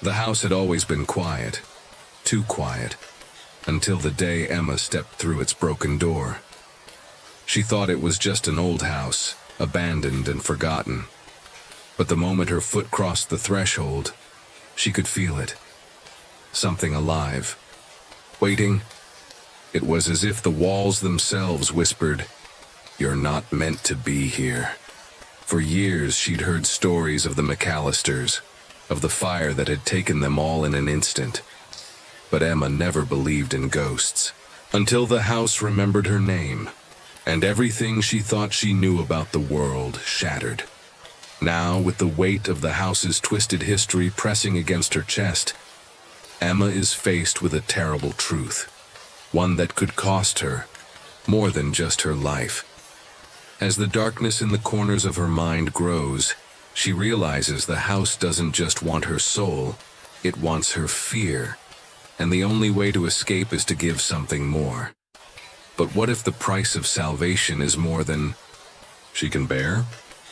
The house had always been quiet, too quiet, until the day Emma stepped through its broken door. She thought it was just an old house, abandoned and forgotten. But the moment her foot crossed the threshold, she could feel it. Something alive. Waiting. It was as if the walls themselves whispered, "You're not meant to be here." For years she'd heard stories of the McAllisters, of the fire that had taken them all in an instant. But Emma never believed in ghosts, until the house remembered her name, and everything she thought she knew about the world shattered. Now, with the weight of the house's twisted history pressing against her chest, Emma is faced with a terrible truth, one that could cost her more than just her life. As the darkness in the corners of her mind grows, she realizes the house doesn't just want her soul, it wants her fear, and the only way to escape is to give something more. But what if the price of salvation is more than she can bear?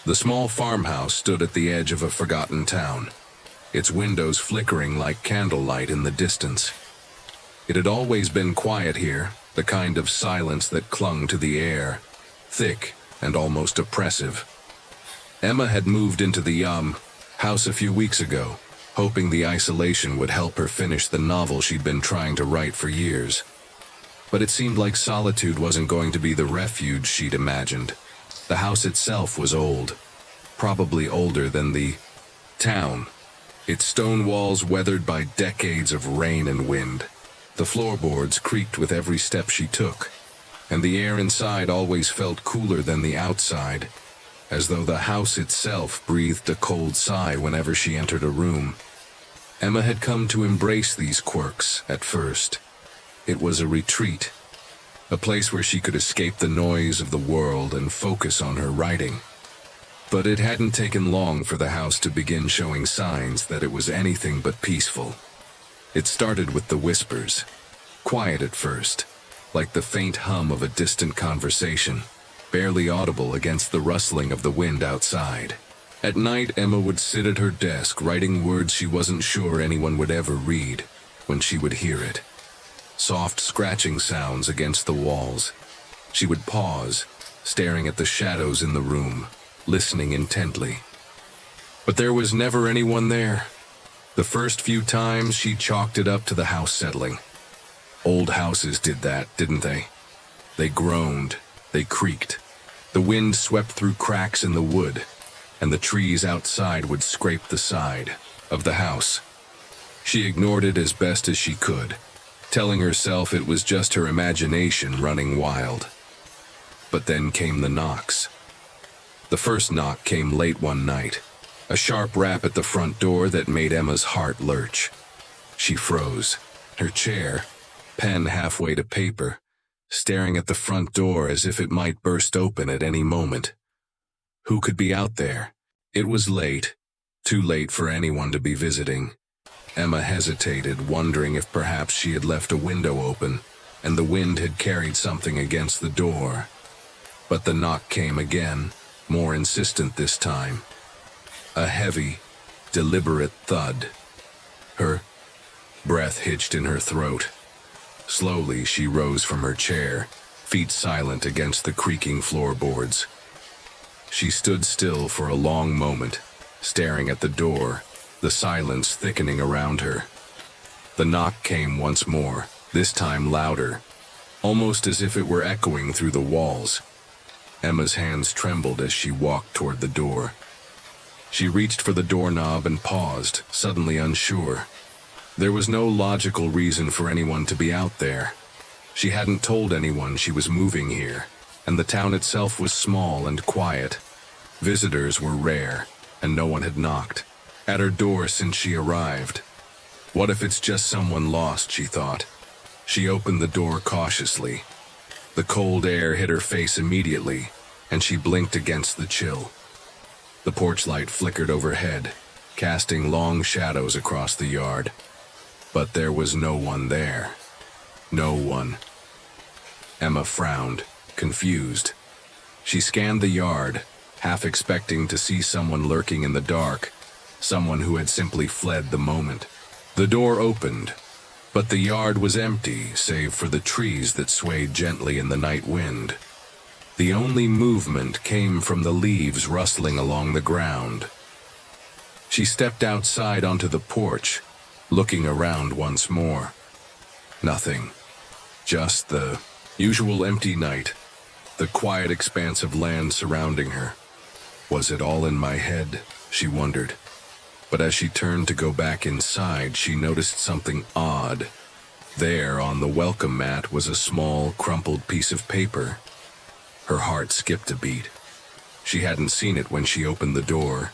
The small farmhouse stood at the edge of a forgotten town, its windows flickering like candlelight in the distance. It had always been quiet here, the kind of silence that clung to the air, thick and almost oppressive. Emma had moved into the house a few weeks ago, hoping the isolation would help her finish the novel she'd been trying to write for years. But it seemed like solitude wasn't going to be the refuge she'd imagined. The house itself was old, probably older than the town, its stone walls weathered by decades of rain and wind. The floorboards creaked with every step she took, and the air inside always felt cooler than the outside, as though the house itself breathed a cold sigh whenever she entered a room. Emma had come to embrace these quirks at first. It was a retreat, a place where she could escape the noise of the world and focus on her writing. But it hadn't taken long for the house to begin showing signs that it was anything but peaceful. It started with the whispers, quiet at first, like the faint hum of a distant conversation, barely audible against the rustling of the wind outside. At night, Emma would sit at her desk writing words she wasn't sure anyone would ever read when she would hear it. Soft scratching sounds against the walls. She would pause, staring at the shadows in the room, listening intently. But there was never anyone there. The first few times, she chalked it up to the house settling. Old houses did that, didn't they? They groaned, they creaked. The wind swept through cracks in the wood, and the trees outside would scrape the side of the house. She ignored it as best as she could, telling herself it was just her imagination running wild. But then came the knocks. The first knock came late one night, a sharp rap at the front door that made Emma's heart lurch. She froze, her chair, pen halfway to paper, staring at the front door as if it might burst open at any moment. Who could be out there? It was late, too late for anyone to be visiting. Emma hesitated, wondering if perhaps she had left a window open, and the wind had carried something against the door. But the knock came again, more insistent this time. A heavy, deliberate thud. Her breath hitched in her throat. Slowly, she rose from her chair, feet silent against the creaking floorboards. She stood still for a long moment, staring at the door, the silence thickening around her. The knock came once more, this time louder, almost as if it were echoing through the walls. Emma's hands trembled as she walked toward the door. She reached for the doorknob and paused, suddenly unsure. There was no logical reason for anyone to be out there. She hadn't told anyone she was moving here, and the town itself was small and quiet. Visitors were rare, and no one had knocked at her door since she arrived. What if it's just someone lost, she thought. She opened the door cautiously. The cold air hit her face immediately, and she blinked against the chill. The porch light flickered overhead, casting long shadows across the yard. But there was no one there. No one. Emma frowned, confused. She scanned the yard, half expecting to see someone lurking in the dark, someone who had simply fled the moment. The door opened, but the yard was empty save for the trees that swayed gently in the night wind. The only movement came from the leaves rustling along the ground. She stepped outside onto the porch, looking around once more. Nothing. Just the usual empty night, the quiet expanse of land surrounding her. Was it all in my head? She wondered. But as she turned to go back inside, she noticed something odd. There, on the welcome mat, was a small, crumpled piece of paper. Her heart skipped a beat. She hadn't seen it when she opened the door.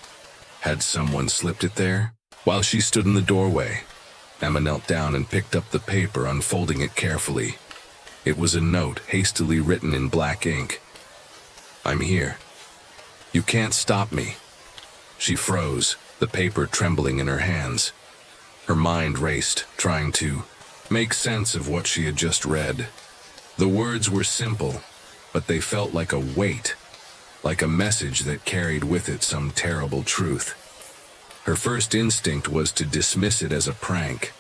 Had someone slipped it there? While she stood in the doorway, Emma knelt down and picked up the paper, unfolding it carefully. It was a note hastily written in black ink. "I'm here. You can't stop me." She froze, the paper trembling in her hands. Her mind raced, trying to make sense of what she had just read. The words were simple, but they felt like a weight, like a message that carried with it some terrible truth. Her first instinct was to dismiss it as a prank,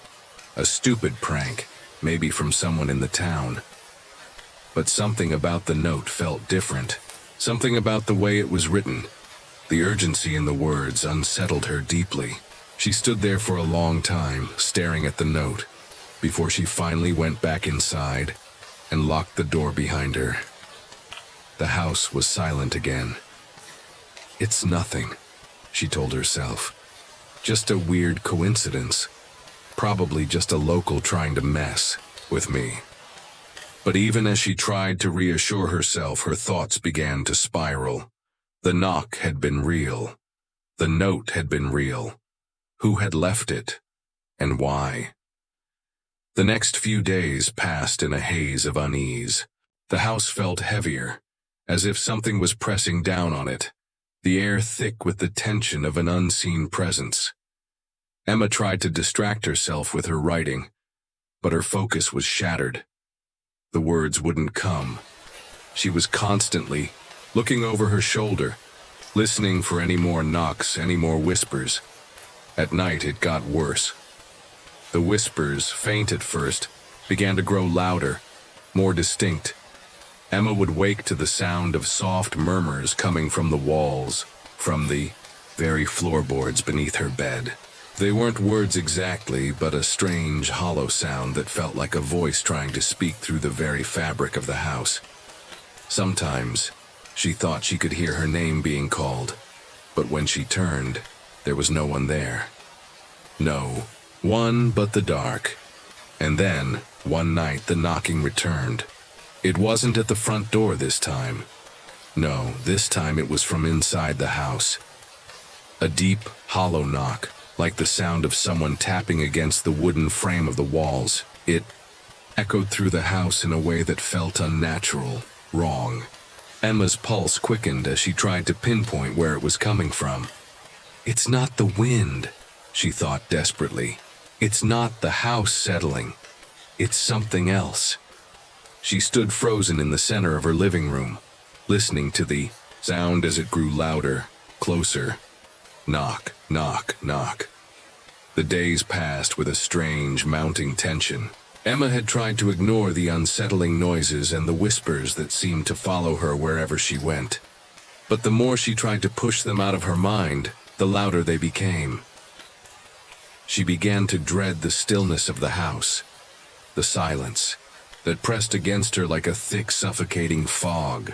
a stupid prank, maybe from someone in the town. But something about the note felt different, something about the way it was written. The urgency in the words unsettled her deeply. She stood there for a long time, staring at the note, before she finally went back inside and locked the door behind her. The house was silent again. "It's nothing," she told herself. "Just a weird coincidence. Probably just a local trying to mess with me." But even as she tried to reassure herself, her thoughts began to spiral. The knock had been real. The note had been real. Who had left it? And why? The next few days passed in a haze of unease. The house felt heavier, as if something was pressing down on it, the air thick with the tension of an unseen presence. Emma tried to distract herself with her writing, but her focus was shattered. The words wouldn't come. She was constantly looking over her shoulder, listening for any more knocks, any more whispers. At night it got worse. The whispers, faint at first, began to grow louder, more distinct. Emma would wake to the sound of soft murmurs coming from the walls, from the very floorboards beneath her bed. They weren't words exactly, but a strange, hollow sound that felt like a voice trying to speak through the very fabric of the house. Sometimes, she thought she could hear her name being called, but when she turned, there was no one there. No one but the dark. And then, one night, the knocking returned. It wasn't at the front door this time. No, this time it was from inside the house. A deep, hollow knock, like the sound of someone tapping against the wooden frame of the walls. It echoed through the house in a way that felt unnatural, wrong. Emma's pulse quickened as she tried to pinpoint where it was coming from. "It's not the wind," she thought desperately. "It's not the house settling. It's something else." She stood frozen in the center of her living room, listening to the sound as it grew louder, closer. Knock, knock, knock. The days passed with a strange, mounting tension. Emma had tried to ignore the unsettling noises and the whispers that seemed to follow her wherever she went. But the more she tried to push them out of her mind, the louder they became. She began to dread the stillness of the house, the silence that pressed against her like a thick, suffocating fog.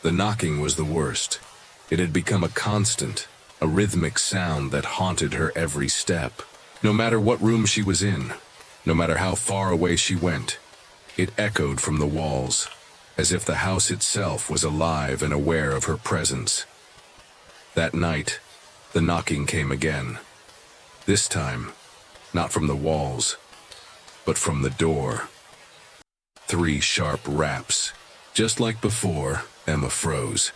The knocking was the worst. It had become a constant, a rhythmic sound that haunted her every step. No matter what room she was in, no matter how far away she went, it echoed from the walls, as if the house itself was alive and aware of her presence. That night, the knocking came again. This time, not from the walls, but from the door. 3 sharp raps. Just like before, Emma froze.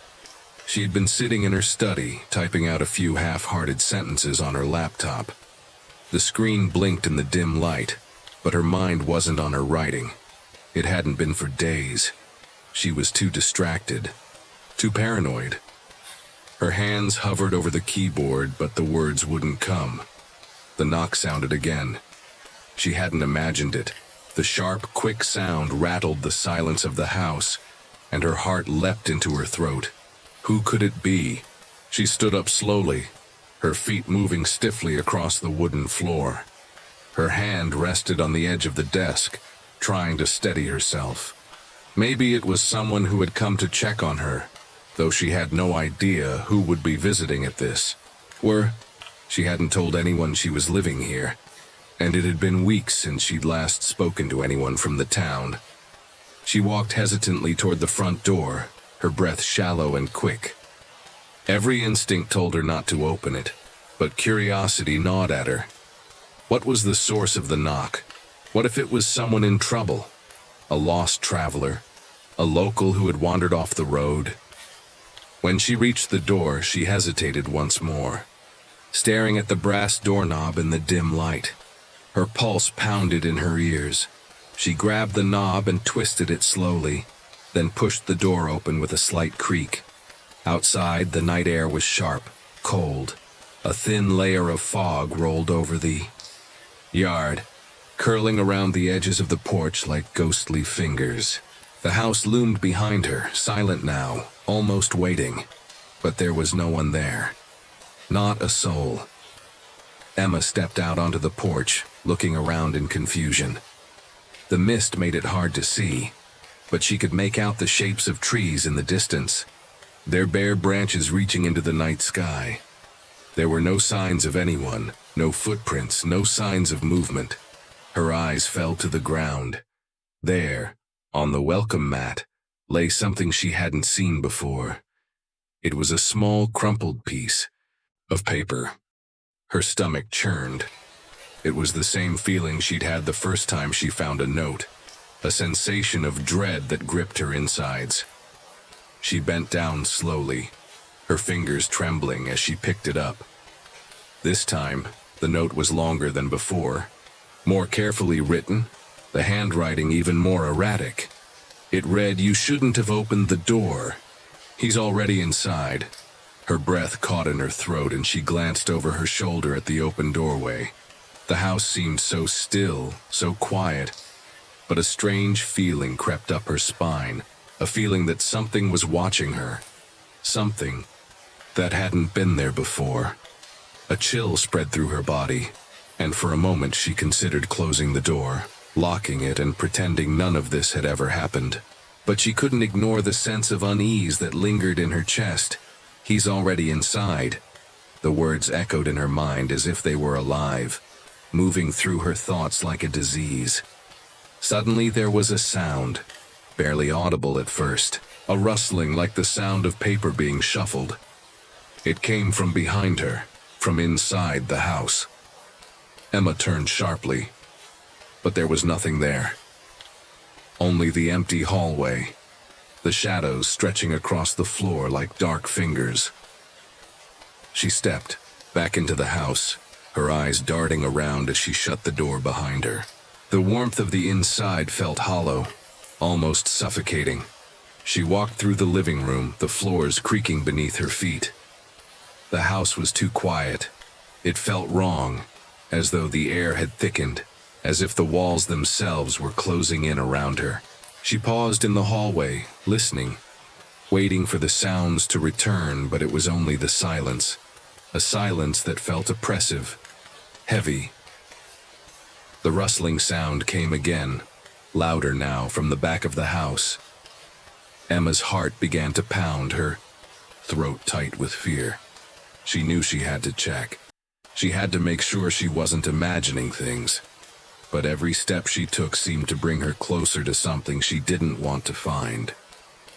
She had been sitting in her study, typing out a few half-hearted sentences on her laptop. The screen blinked in the dim light, but her mind wasn't on her writing. It hadn't been for days. She was too distracted, too paranoid. Her hands hovered over the keyboard, but the words wouldn't come. The knock sounded again. She hadn't imagined it. The sharp, quick sound rattled the silence of the house, and her heart leapt into her throat. Who could it be? She stood up slowly, her feet moving stiffly across the wooden floor. Her hand rested on the edge of the desk, trying to steady herself. Maybe it was someone who had come to check on her, though she had no idea who would be visiting at this. She hadn't told anyone she was living here, and it had been weeks since she'd last spoken to anyone from the town. She walked hesitantly toward the front door, her breath shallow and quick. Every instinct told her not to open it, but curiosity gnawed at her. What was the source of the knock? What if it was someone in trouble? A lost traveler? A local who had wandered off the road? When she reached the door, she hesitated once more, staring at the brass doorknob in the dim light. Her pulse pounded in her ears. She grabbed the knob and twisted it slowly, then pushed the door open with a slight creak. Outside, the night air was sharp, cold. A thin layer of fog rolled over the yard, curling around the edges of the porch like ghostly fingers. The house loomed behind her, silent now, almost waiting. But there was no one there. Not a soul. Emma stepped out onto the porch, looking around in confusion. The mist made it hard to see, but she could make out the shapes of trees in the distance, their bare branches reaching into the night sky. There were no signs of anyone, no footprints, no signs of movement. Her eyes fell to the ground. There, on the welcome mat, lay something she hadn't seen before. It was a small, crumpled piece of paper. Her stomach churned. It was the same feeling she'd had the first time she found a note, a sensation of dread that gripped her insides. She bent down slowly, her fingers trembling as she picked it up. This time, the note was longer than before, more carefully written, the handwriting even more erratic. It read, "You shouldn't have opened the door. He's already inside." Her breath caught in her throat and she glanced over her shoulder at the open doorway. The house seemed so still, so quiet, but a strange feeling crept up her spine, a feeling that something was watching her, something that hadn't been there before. A chill spread through her body, and for a moment she considered closing the door, locking it and pretending none of this had ever happened. But she couldn't ignore the sense of unease that lingered in her chest. "He's already inside." The words echoed in her mind as if they were alive, moving through her thoughts like a disease. Suddenly there was a sound, barely audible at first, a rustling like the sound of paper being shuffled. It came from behind her, from inside the house. Emma turned sharply, but there was nothing there. Only the empty hallway, the shadows stretching across the floor like dark fingers. She stepped back into the house, her eyes darting around as she shut the door behind her. The warmth of the inside felt hollow, almost suffocating. She walked through the living room, the floors creaking beneath her feet. The house was too quiet. It felt wrong, as though the air had thickened, as if the walls themselves were closing in around her. She paused in the hallway, listening, waiting for the sounds to return, but it was only the silence, a silence that felt oppressive, heavy. The rustling sound came again, louder now from the back of the house. Emma's heart began to pound, her throat tight with fear. She knew she had to check. She had to make sure she wasn't imagining things. But every step she took seemed to bring her closer to something she didn't want to find.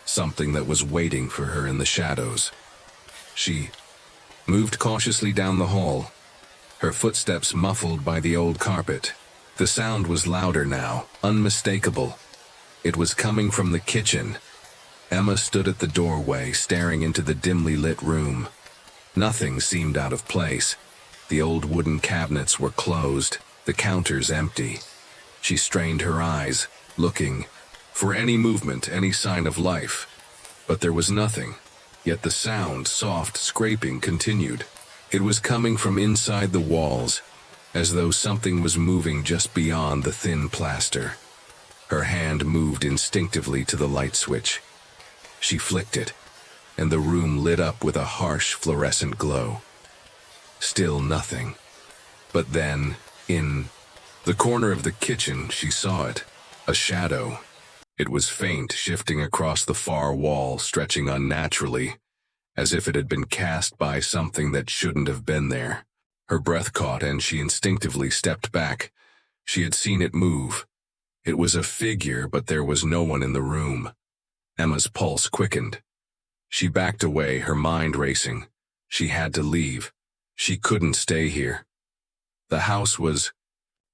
Something that was waiting for her in the shadows. She moved cautiously down the hall, her footsteps muffled by the old carpet. The sound was louder now, unmistakable. It was coming from the kitchen. Emma stood at the doorway, staring into the dimly lit room. Nothing seemed out of place. The old wooden cabinets were closed, the counters empty. She strained her eyes, looking for any movement, any sign of life. But there was nothing. Yet the sound, soft scraping, continued. It was coming from inside the walls, as though something was moving just beyond the thin plaster. Her hand moved instinctively to the light switch. She flicked it, and the room lit up with a harsh fluorescent glow. Still nothing. But then, in the corner of the kitchen, she saw it. A shadow. It was faint, shifting across the far wall, stretching unnaturally, as if it had been cast by something that shouldn't have been there. Her breath caught, and she instinctively stepped back. She had seen it move. It was a figure, but there was no one in the room. Emma's pulse quickened. She backed away, her mind racing. She had to leave. She couldn't stay here. The house was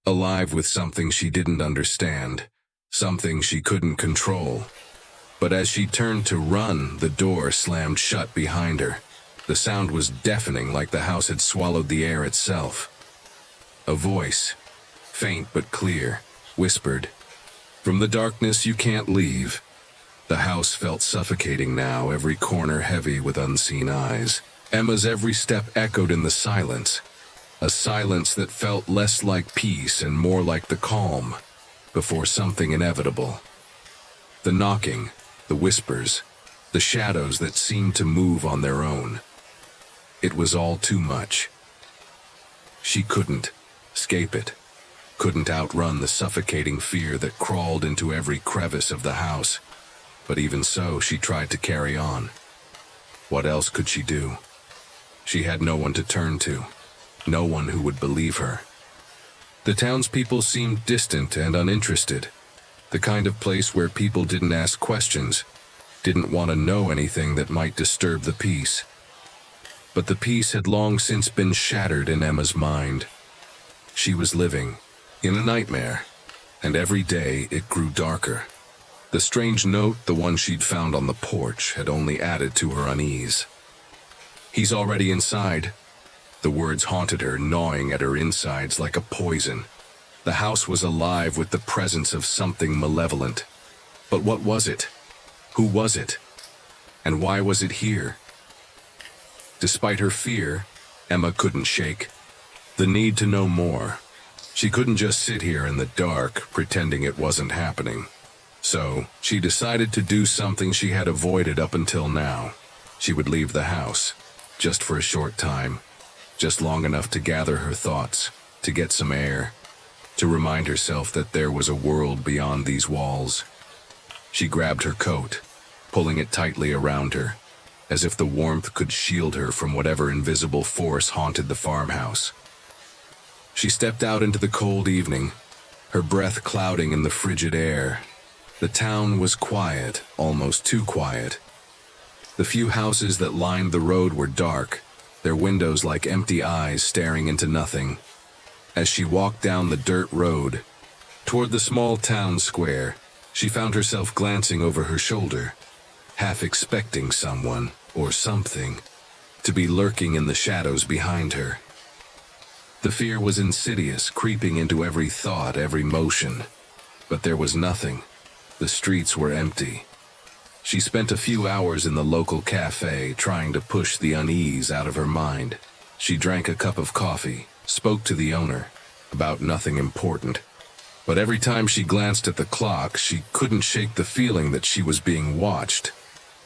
alive with something she didn't understand, something she couldn't control. But as she turned to run, the door slammed shut behind her. The sound was deafening, like the house had swallowed the air itself. A voice, faint but clear, whispered, "From the darkness you can't leave." The house felt suffocating now, every corner heavy with unseen eyes. Emma's every step echoed in the silence, a silence that felt less like peace and more like the calm before something inevitable. The knocking, the whispers, the shadows that seemed to move on their own. It was all too much. She couldn't escape it, couldn't outrun the suffocating fear that crawled into every crevice of the house. But even so, she tried to carry on. What else could she do? She had no one to turn to, no one who would believe her. The townspeople seemed distant and uninterested, the kind of place where people didn't ask questions, didn't want to know anything that might disturb the peace. But the peace had long since been shattered in Emma's mind. She was living in a nightmare, and every day it grew darker. The strange note, the one she'd found on the porch, had only added to her unease. "He's already inside." The words haunted her, gnawing at her insides like a poison. The house was alive with the presence of something malevolent. But what was it? Who was it? And why was it here? Despite her fear, Emma couldn't shake the need to know more. She couldn't just sit here in the dark, pretending it wasn't happening. So, she decided to do something she had avoided up until now. She would leave the house, just for a short time, just long enough to gather her thoughts, to get some air, to remind herself that there was a world beyond these walls. She grabbed her coat, pulling it tightly around her, as if the warmth could shield her from whatever invisible force haunted the farmhouse. She stepped out into the cold evening, her breath clouding in the frigid air. The town was quiet, almost too quiet. The few houses that lined the road were dark, their windows like empty eyes staring into nothing. As she walked down the dirt road, toward the small town square, she found herself glancing over her shoulder, half expecting someone, or something, to be lurking in the shadows behind her. The fear was insidious, creeping into every thought, every motion. But there was nothing. The streets were empty. She spent a few hours in the local cafe, trying to push the unease out of her mind. She drank a cup of coffee, spoke to the owner, about nothing important. But every time she glanced at the clock, she couldn't shake the feeling that she was being watched.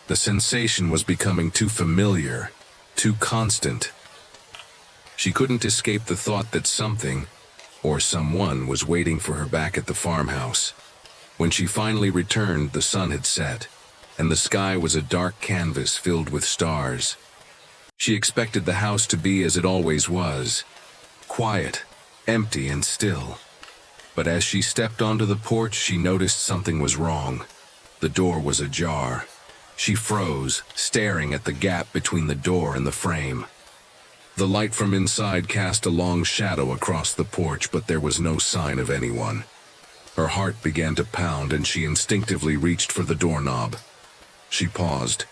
The sensation was becoming too familiar, too constant. She couldn't escape the thought that something, or someone, was waiting for her back at the farmhouse. When she finally returned, the sun had set, and the sky was a dark canvas filled with stars. She expected the house to be as it always was, quiet, empty and still. But as she stepped onto the porch, she noticed something was wrong. The door was ajar. She froze, staring at the gap between the door and the frame. The light from inside cast a long shadow across the porch, but there was no sign of anyone. Her heart began to pound, and she instinctively reached for the doorknob. She paused.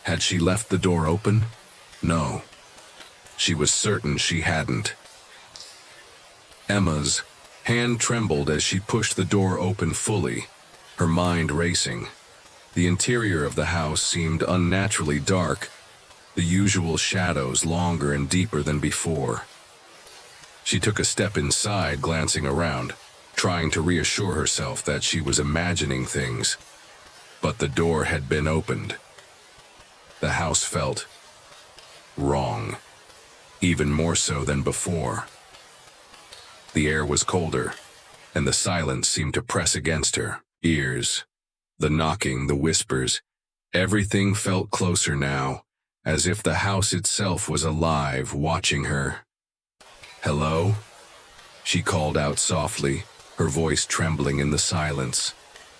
Had she left the door open? No. She was certain she hadn't. Emma's hand trembled as she pushed the door open fully, her mind racing. The interior of the house seemed unnaturally dark, the usual shadows longer and deeper than before. She took a step inside, glancing around, trying to reassure herself that she was imagining things. But the door had been opened. The house felt wrong, even more so than before. The air was colder, and the silence seemed to press against her ears. The knocking, the whispers, everything felt closer now, as if the house itself was alive, watching her. "Hello?" She called out softly, her voice trembling in the silence.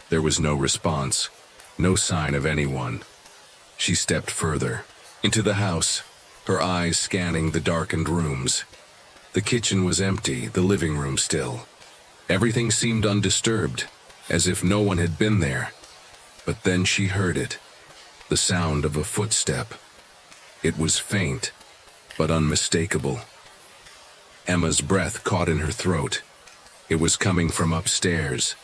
There was no response, no sign of anyone. She stepped further, into the house, her eyes scanning the darkened rooms. The kitchen was empty, the living room still. Everything seemed undisturbed, as if no one had been there. But then she heard it, the sound of a footstep. It was faint, but unmistakable. Emma's breath caught in her throat. It was coming from upstairs.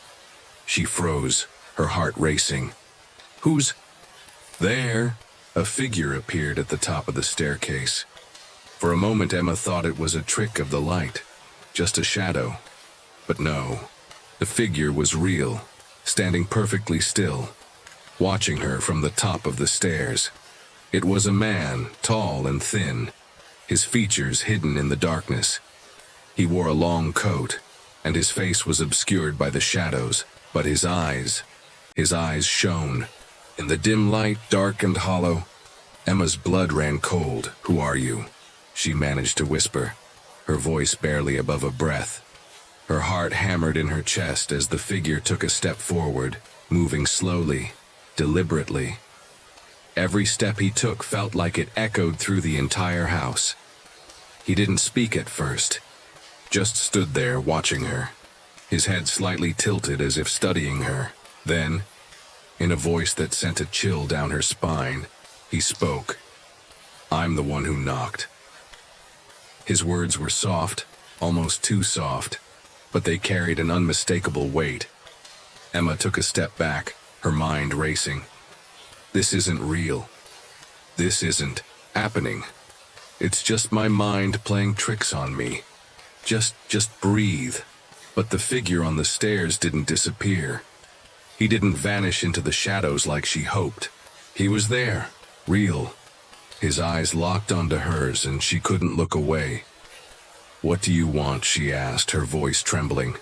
She froze, her heart racing. "Who's there?" A figure appeared at the top of the staircase. For a moment Emma thought it was a trick of the light, just a shadow. But no, the figure was real, standing perfectly still, watching her from the top of the stairs. It was a man, tall and thin, his features hidden in the darkness. He wore a long coat, and his face was obscured by the shadows, but his eyes shone. In the dim light, dark and hollow, Emma's blood ran cold. "Who are you?" she managed to whisper, her voice barely above a breath. Her heart hammered in her chest as the figure took a step forward, moving slowly, deliberately. Every step he took felt like it echoed through the entire house. He didn't speak at first, just stood there watching her, his head slightly tilted as if studying her. Then, in a voice that sent a chill down her spine, he spoke. "I'm the one who knocked." His words were soft, almost too soft, but they carried an unmistakable weight. Emma took a step back, her mind racing. This isn't real. This isn't happening. It's just my mind playing tricks on me. Just breathe. But the figure on the stairs didn't disappear. He didn't vanish into the shadows like she hoped. He was there, real. His eyes locked onto hers and she couldn't look away. "What do you want?" she asked, her voice trembling.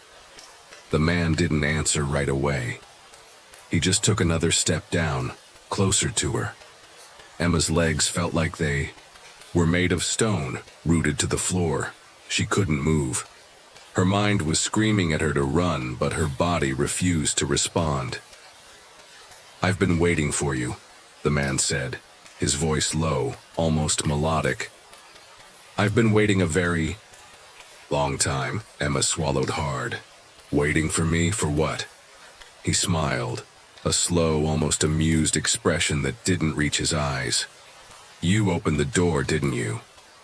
The man didn't answer right away. He just took another step down, closer to her. Emma's legs felt like they were made of stone, rooted to the floor. She couldn't move. Her mind was screaming at her to run, but her body refused to respond. "I've been waiting for you," the man said, his voice low, almost melodic. "I've been waiting a very long time." Emma swallowed hard. "Waiting for me? For what?" He smiled, a slow, almost amused expression that didn't reach his eyes. "You opened the door, didn't you?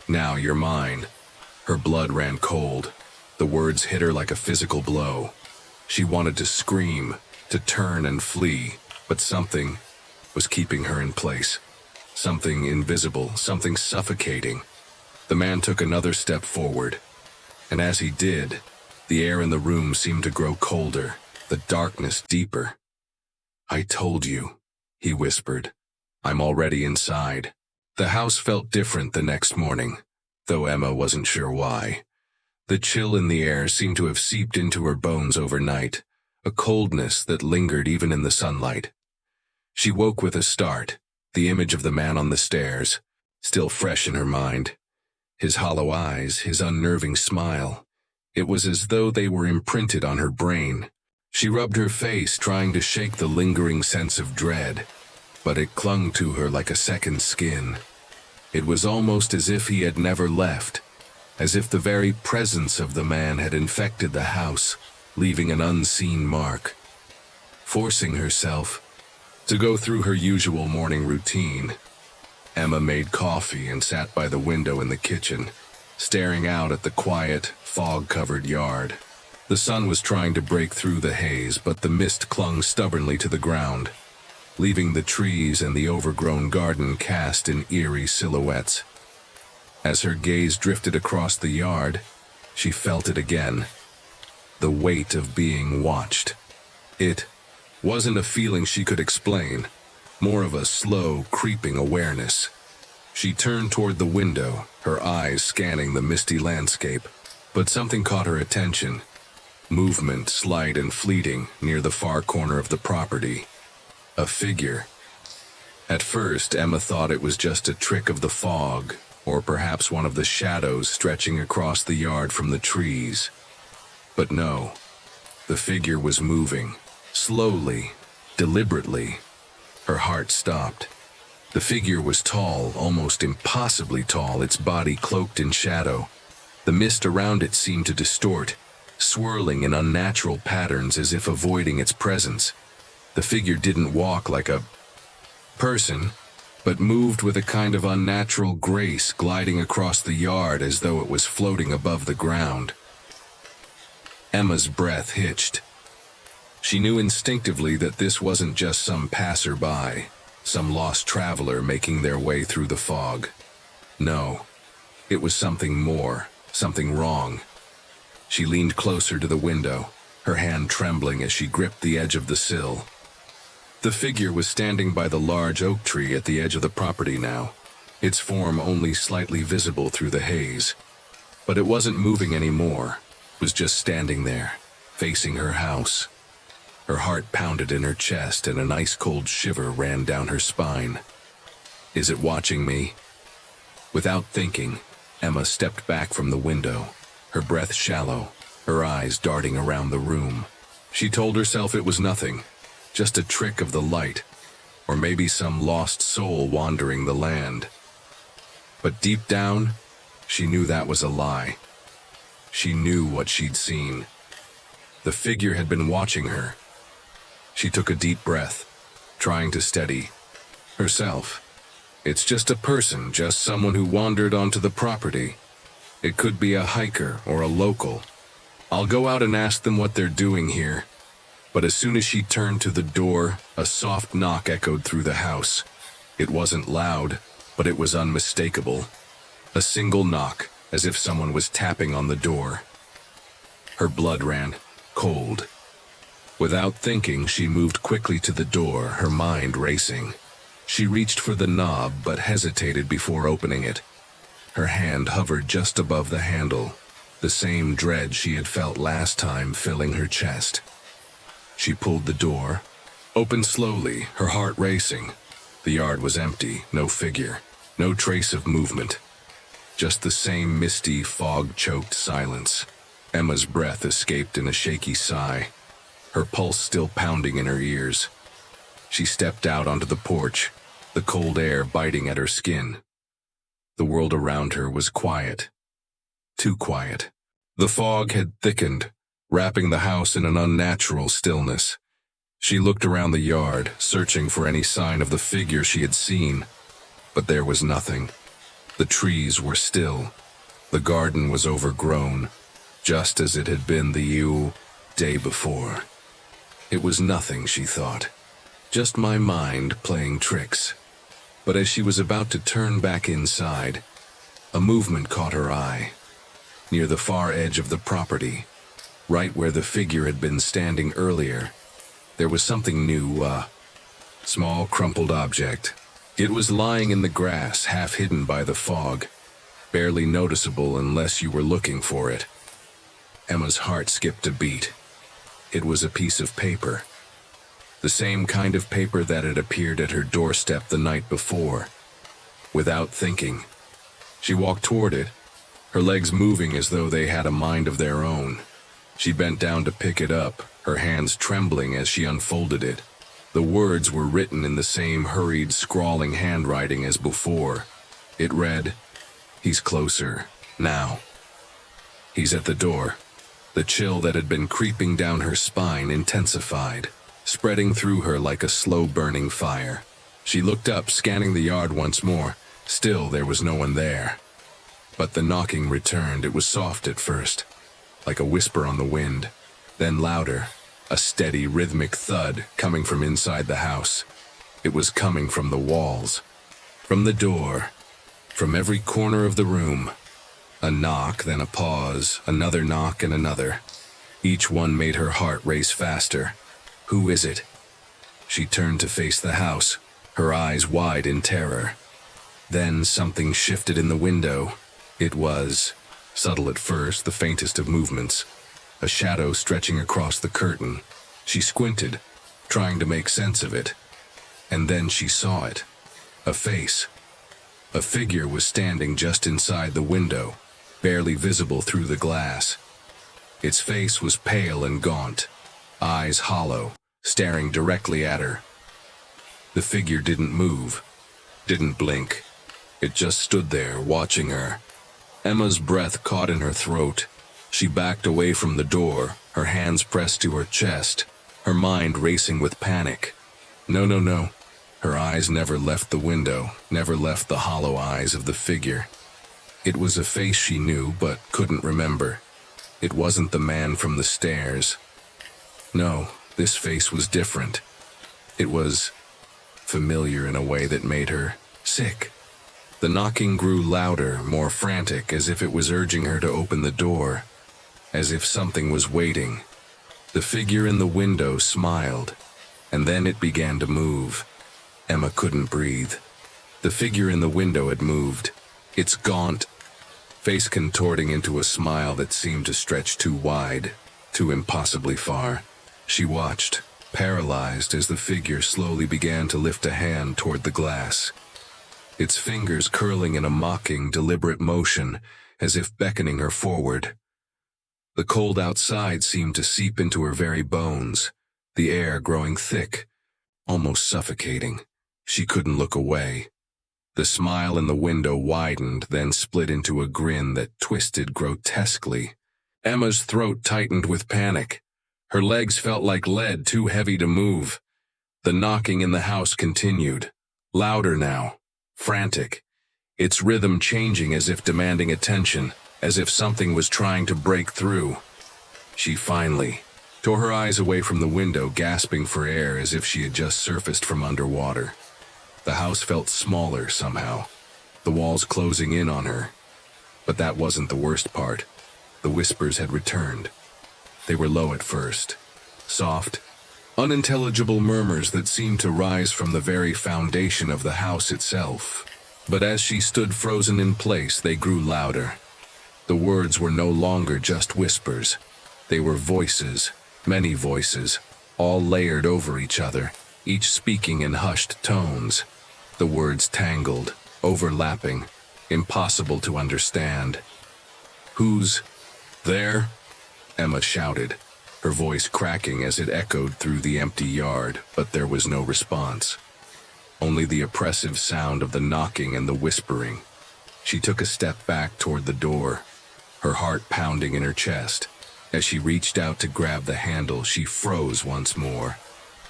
Now you're mine." Her blood ran cold. The words hit her like a physical blow. She wanted to scream, to turn and flee, but something was keeping her in place. Something invisible, something suffocating. The man took another step forward, and as he did, the air in the room seemed to grow colder, the darkness deeper. "I told you," he whispered. "I'm already inside." The house felt different the next morning, though Emma wasn't sure why. The chill in the air seemed to have seeped into her bones overnight, a coldness that lingered even in the sunlight. She woke with a start, the image of the man on the stairs, still fresh in her mind. His hollow eyes, his unnerving smile. It was as though they were imprinted on her brain. She rubbed her face, trying to shake the lingering sense of dread, but it clung to her like a second skin. It was almost as if he had never left, as if the very presence of the man had infected the house, leaving an unseen mark. Forcing herself to go through her usual morning routine, Emma made coffee and sat by the window in the kitchen, staring out at the quiet, fog-covered yard. The sun was trying to break through the haze, but the mist clung stubbornly to the ground, leaving the trees and the overgrown garden cast in eerie silhouettes. As her gaze drifted across the yard, She felt it again. The weight of being watched. It wasn't a feeling she could explain, more of a slow, creeping awareness. She turned toward the window, her eyes scanning the misty landscape, but something caught her attention. Movement, slight and fleeting, near the far corner of the property. A figure. At first, Emma thought it was just a trick of the fog, or perhaps one of the shadows stretching across the yard from the trees. But no, the figure was moving, slowly, deliberately. Her heart stopped. The figure was tall, almost impossibly tall, its body cloaked in shadow. The mist around it seemed to distort, swirling in unnatural patterns as if avoiding its presence. The figure didn't walk like a person, but moved with a kind of unnatural grace, gliding across the yard as though it was floating above the ground. Emma's breath hitched. She knew instinctively that this wasn't just some passerby, some lost traveler making their way through the fog. No, it was something more, something wrong. She leaned closer to the window, her hand trembling as she gripped the edge of the sill. The figure was standing by the large oak tree at the edge of the property now, its form only slightly visible through the haze. But it wasn't moving anymore, it was just standing there, facing her house. Her heart pounded in her chest and an ice-cold shiver ran down her spine. Is it watching me? Without thinking, Emma stepped back from the window, her breath shallow, her eyes darting around the room. She told herself it was nothing, just a trick of the light, or maybe some lost soul wandering the land. But deep down, she knew that was a lie. She knew what she'd seen. The figure had been watching her. She took a deep breath, trying to steady herself. It's just a person, just someone who wandered onto the property. It could be a hiker or a local. I'll go out and ask them what they're doing here. But as soon as she turned to the door, a soft knock echoed through the house. It wasn't loud, but it was unmistakable. A single knock, as if someone was tapping on the door. Her blood ran cold. Without thinking, she moved quickly to the door, her mind racing. She reached for the knob, but hesitated before opening it. Her hand hovered just above the handle, the same dread she had felt last time filling her chest. She pulled the door, opened slowly, her heart racing. The yard was empty, no figure, no trace of movement. Just the same misty, fog-choked silence. Emma's breath escaped in a shaky sigh, her pulse still pounding in her ears. She stepped out onto the porch, the cold air biting at her skin. The world around her was quiet. Too quiet. The fog had thickened, wrapping the house in an unnatural stillness. She looked around the yard, searching for any sign of the figure she had seen. But there was nothing. The trees were still. The garden was overgrown, just as it had been the day before. It was nothing, she thought. Just my mind playing tricks. But as she was about to turn back inside, a movement caught her eye. Near the far edge of the property, right where the figure had been standing earlier, there was something new, a small crumpled object. It was lying in the grass, half hidden by the fog, barely noticeable unless you were looking for it. Emma's heart skipped a beat. It was a piece of paper. The same kind of paper that had appeared at her doorstep the night before. Without thinking, she walked toward it, her legs moving as though they had a mind of their own. She bent down to pick it up, her hands trembling as she unfolded it. The words were written in the same hurried, scrawling handwriting as before. It read, "He's closer, now." He's at the door. The chill that had been creeping down her spine intensified, spreading through her like a slow-burning fire. She looked up, scanning the yard once more. Still, there was no one there. But the knocking returned. It was soft at first, like a whisper on the wind, then louder, a steady, rhythmic thud coming from inside the house. It was coming from the walls, from the door, from every corner of the room. A knock, then a pause, another knock and another. Each one made her heart race faster. Who is it? She turned to face the house, her eyes wide in terror. Then something shifted in the window. It was, subtle at first, the faintest of movements, a shadow stretching across the curtain. She squinted, trying to make sense of it. And then she saw it. A face. A figure was standing just inside the window, barely visible through the glass. Its face was pale and gaunt, eyes hollow, staring directly at her. The figure didn't move, didn't blink. It just stood there, watching her. Emma's breath caught in her throat. She backed away from the door, her hands pressed to her chest, her mind racing with panic. No, no, no. Her eyes never left the window, never left the hollow eyes of the figure. It was a face she knew but couldn't remember. It wasn't the man from the stairs. No, this face was different. It was familiar in a way that made her sick. The knocking grew louder, more frantic, as if it was urging her to open the door, as if something was waiting. The figure in the window smiled, and then it began to move. Emma couldn't breathe. The figure in the window had moved, its gaunt face contorting into a smile that seemed to stretch too wide, too impossibly far. She watched, paralyzed, as the figure slowly began to lift a hand toward the glass, its fingers curling in a mocking, deliberate motion, as if beckoning her forward. The cold outside seemed to seep into her very bones, the air growing thick, almost suffocating. She couldn't look away. The smile in the window widened, then split into a grin that twisted grotesquely. Emma's throat tightened with panic. Her legs felt like lead, too heavy to move. The knocking in the house continued, louder now, frantic, its rhythm changing as if demanding attention, as if something was trying to break through. She finally tore her eyes away from the window, gasping for air as if she had just surfaced from underwater. The house felt smaller somehow, the walls closing in on her. But that wasn't the worst part. The whispers had returned. They were low at first, soft, unintelligible murmurs that seemed to rise from the very foundation of the house itself. But as she stood frozen in place, they grew louder. The words were no longer just whispers. They were voices, many voices, all layered over each other, each speaking in hushed tones. The words tangled, overlapping, impossible to understand. "Who's there?" Emma shouted, her voice cracking as it echoed through the empty yard, but there was no response. Only the oppressive sound of the knocking and the whispering. She took a step back toward the door, her heart pounding in her chest. As she reached out to grab the handle, she froze once more,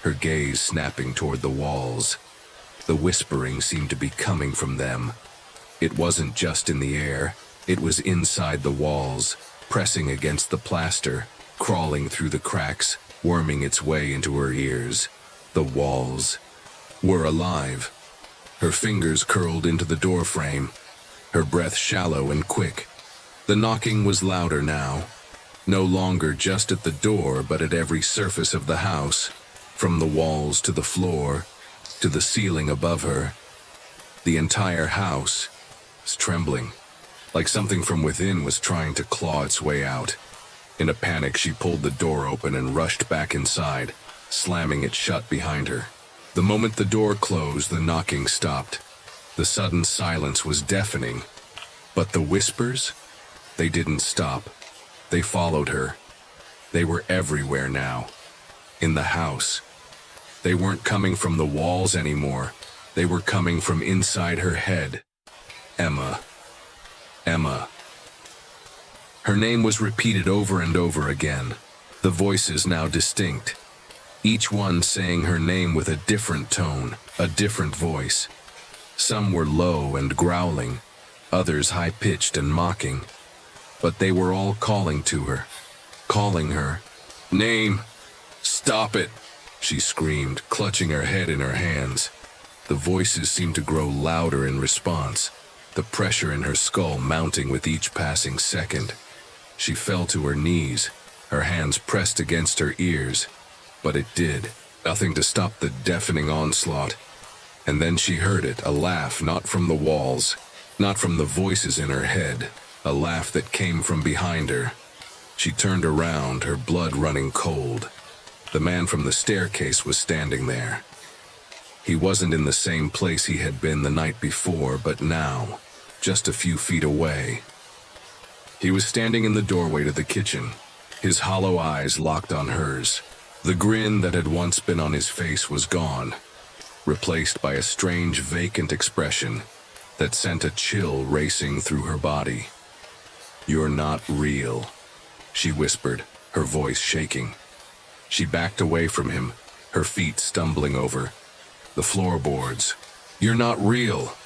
her gaze snapping toward the walls. The whispering seemed to be coming from them. It wasn't just in the air, it was inside the walls, pressing against the plaster, crawling through the cracks, worming its way into her ears. The walls were alive. Her fingers curled into the doorframe, her breath shallow and quick. The knocking was louder now, no longer just at the door but at every surface of the house, from the walls to the floor, to the ceiling above her. The entire house was trembling, like something from within was trying to claw its way out. In a panic, she pulled the door open and rushed back inside, slamming it shut behind her. The moment the door closed, the knocking stopped. The sudden silence was deafening, but the whispers, they didn't stop. They followed her. They were everywhere now, in the house. They weren't coming from the walls anymore. They were coming from inside her head. Emma. Emma. Her name was repeated over and over again, the voices now distinct, each one saying her name with a different tone, a different voice. Some were low and growling, others high-pitched and mocking, but they were all calling to her, calling her name. "Stop it!" she screamed, clutching her head in her hands. The voices seemed to grow louder in response, the pressure in her skull mounting with each passing second. She fell to her knees, her hands pressed against her ears, but it did nothing to stop the deafening onslaught. And then she heard it, a laugh not from the walls, not from the voices in her head, a laugh that came from behind her. She turned around, her blood running cold. The man from the staircase was standing there. He wasn't in the same place he had been the night before, but now, just a few feet away. He was standing in the doorway to the kitchen, his hollow eyes locked on hers. The grin that had once been on his face was gone, replaced by a strange, vacant expression that sent a chill racing through her body. "You're not real," she whispered, her voice shaking. She backed away from him, her feet stumbling over the floorboards. "You're not real."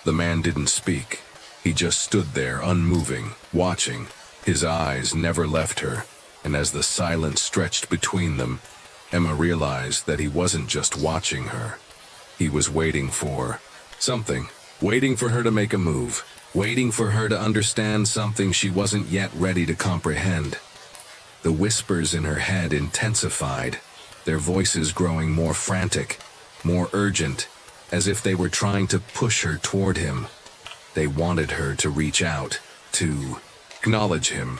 The man didn't speak. He just stood there, unmoving, watching. His eyes never left her, and as the silence stretched between them, Emma realized that he wasn't just watching her. He was waiting for something, waiting for her to make a move, waiting for her to understand something she wasn't yet ready to comprehend. The whispers in her head intensified, their voices growing more frantic, more urgent, as if they were trying to push her toward him. They wanted her to reach out, to acknowledge him,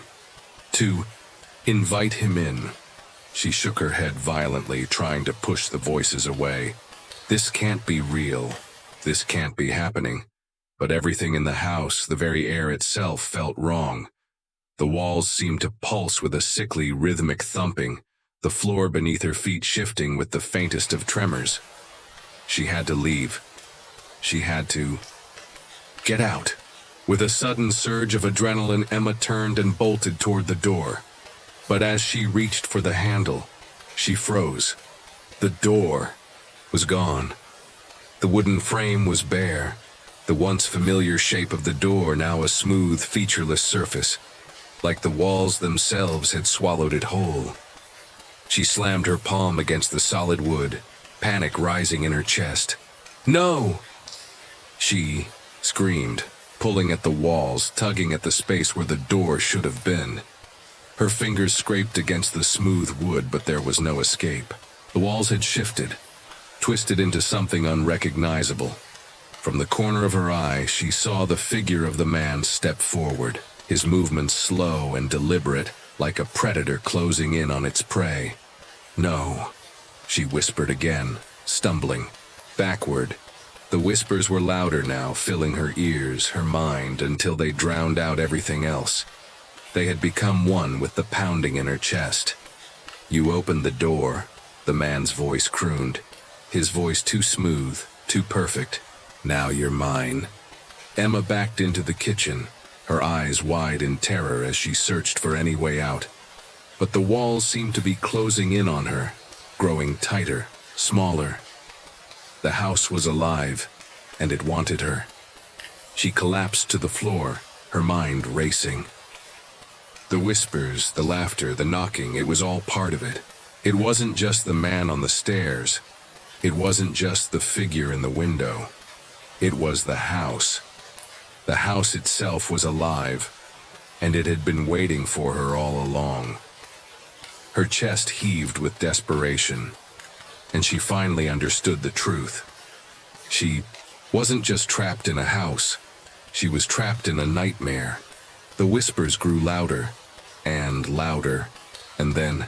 to invite him in. She shook her head violently, trying to push the voices away. This can't be real. This can't be happening. But everything in the house, the very air itself, felt wrong. The walls seemed to pulse with a sickly, rhythmic thumping, the floor beneath her feet shifting with the faintest of tremors. She had to leave. She had to get out. With a sudden surge of adrenaline, Emma turned and bolted toward the door. But as she reached for the handle, she froze. The door was gone. The wooden frame was bare, the once familiar shape of the door now a smooth, featureless surface, like the walls themselves had swallowed it whole. She slammed her palm against the solid wood, panic rising in her chest. "No!" She screamed, pulling at the walls, tugging at the space where the door should have been. Her fingers scraped against the smooth wood, but there was no escape. The walls had shifted, twisted into something unrecognizable. From the corner of her eye, she saw the figure of the man step forward, his movements slow and deliberate, like a predator closing in on its prey. "No," she whispered again, stumbling backward. The whispers were louder now, filling her ears, her mind, until they drowned out everything else. They had become one with the pounding in her chest. "You opened the door," the man's voice crooned, his voice too smooth, too perfect. "Now you're mine." Emma backed into the kitchen, her eyes wide in terror as she searched for any way out. But the walls seemed to be closing in on her, growing tighter, smaller. The house was alive, and it wanted her. She collapsed to the floor, her mind racing. The whispers, the laughter, the knocking, it was all part of it. It wasn't just the man on the stairs. It wasn't just the figure in the window. It was the house. The house itself was alive, and it had been waiting for her all along. Her chest heaved with desperation, and she finally understood the truth. She wasn't just trapped in a house. She was trapped in a nightmare. The whispers grew louder, and then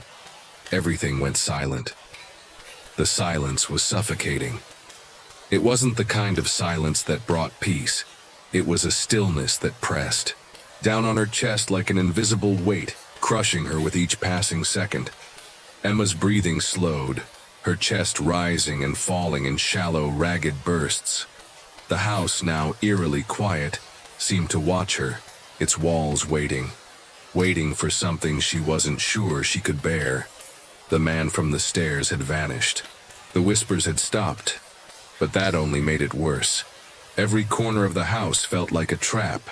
everything went silent. The silence was suffocating. It wasn't the kind of silence that brought peace. It was a stillness that pressed down on her chest like an invisible weight, crushing her with each passing second. Emma's breathing slowed, her chest rising and falling in shallow, ragged bursts. The house, now eerily quiet, seemed to watch her, its walls waiting for something she wasn't sure she could bear. The man from the stairs had vanished. The whispers had stopped, but that only made it worse. Every corner of the house felt like a trap,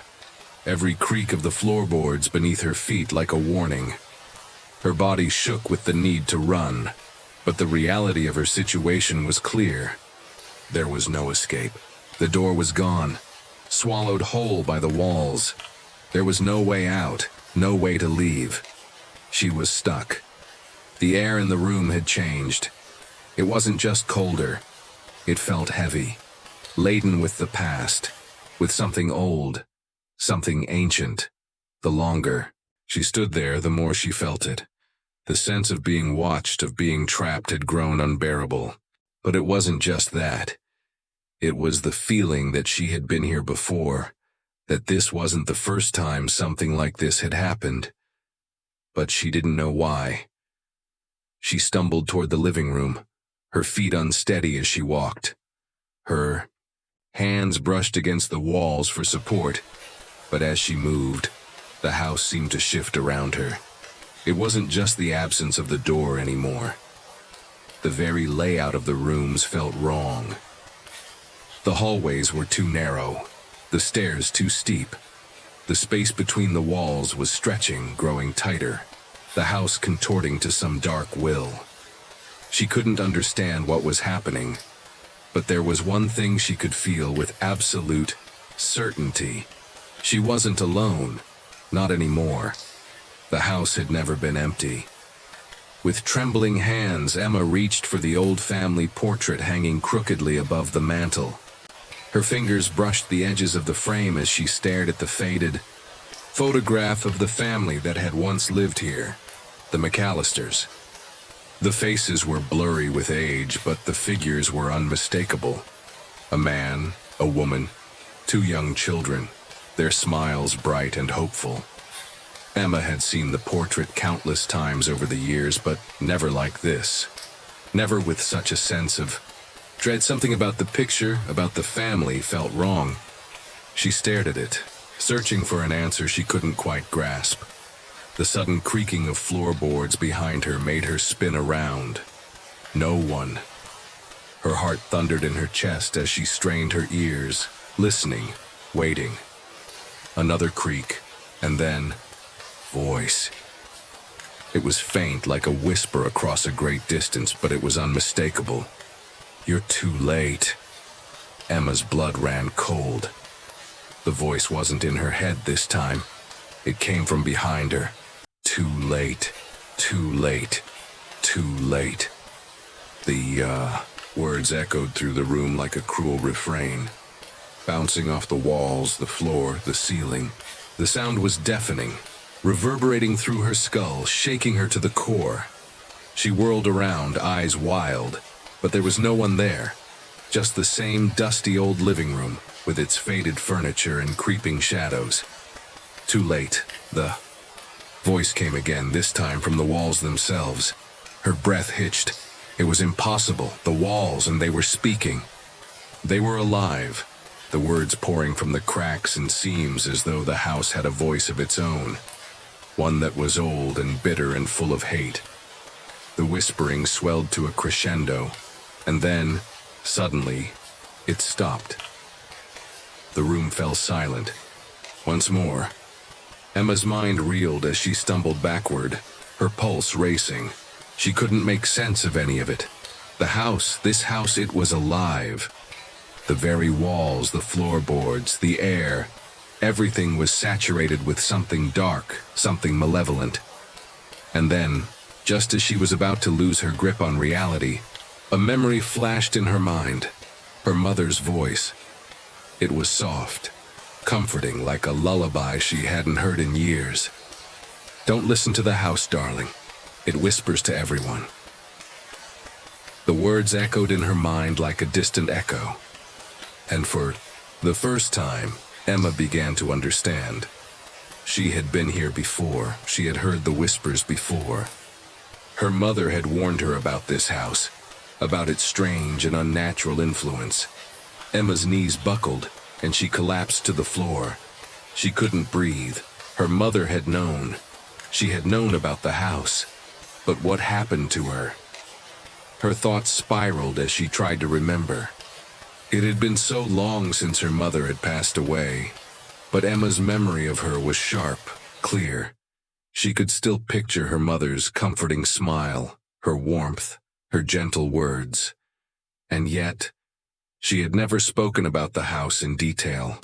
every creak of the floorboards beneath her feet like a warning. Her body shook with the need to run, but the reality of her situation was clear. There was no escape. The door was gone, swallowed whole by the walls. There was no way out, no way to leave. She was stuck. The air in the room had changed. It wasn't just colder. It felt heavy, laden with the past, with something old, something ancient. The longer she stood there, the more she felt it. The sense of being watched, of being trapped, had grown unbearable. But it wasn't just that. It was the feeling that she had been here before, that this wasn't the first time something like this had happened. But she didn't know why. She stumbled toward the living room, her feet unsteady as she walked. Her hands brushed against the walls for support, but as she moved, the house seemed to shift around her. It wasn't just the absence of the door anymore. The very layout of the rooms felt wrong. The hallways were too narrow, the stairs too steep. The space between the walls was stretching, growing tighter, the house contorting to some dark will. She couldn't understand what was happening, but there was one thing she could feel with absolute certainty. She wasn't alone, not anymore. The house had never been empty. With trembling hands, Emma reached for the old family portrait hanging crookedly above the mantel. Her fingers brushed the edges of the frame as she stared at the faded photograph of the family that had once lived here, the McAllisters. The faces were blurry with age, but the figures were unmistakable. A man, a woman, two young children, their smiles bright and hopeful. Emma had seen the portrait countless times over the years, but never like this. Never with such a sense of dread. Something about the picture, about the family, felt wrong. She stared at it, searching for an answer she couldn't quite grasp. The sudden creaking of floorboards behind her made her spin around. No one. Her heart thundered in her chest as she strained her ears, listening, waiting. Another creak, and then voice. It was faint, like a whisper across a great distance, but it was unmistakable. "You're too late." Emma's blood ran cold. The voice wasn't in her head this time. It came from behind her. Too late, too late, too late. The words echoed through the room like a cruel refrain, bouncing off the walls, the floor, the ceiling. The sound was deafening, reverberating through her skull, shaking her to the core. She whirled around, eyes wild, but there was no one there. Just the same dusty old living room, with its faded furniture and creeping shadows. Too late. The voice came again, this time from the walls themselves. Her breath hitched. It was impossible. The walls, and they were speaking. They were alive, the words pouring from the cracks and seams as though the house had a voice of its own. One that was old and bitter and full of hate. The whispering swelled to a crescendo, and then, suddenly, it stopped. The room fell silent. Once more, Emma's mind reeled as she stumbled backward, her pulse racing. She couldn't make sense of any of it. The house, this house, it was alive. The very walls, the floorboards, the air, everything was saturated with something dark, something malevolent. And then, just as she was about to lose her grip on reality, a memory flashed in her mind. Her mother's voice. It was soft, comforting, like a lullaby she hadn't heard in years. "Don't listen to the house, darling. It whispers to everyone." The words echoed in her mind like a distant echo. And for the first time, Emma began to understand. She had been here before. She had heard the whispers before. Her mother had warned her about this house, about its strange and unnatural influence. Emma's knees buckled, and she collapsed to the floor. She couldn't breathe. Her mother had known. She had known about the house. But what happened to her? Her thoughts spiraled as she tried to remember. It had been so long since her mother had passed away, but Emma's memory of her was sharp, clear. She could still picture her mother's comforting smile, her warmth, her gentle words. And yet, she had never spoken about the house in detail.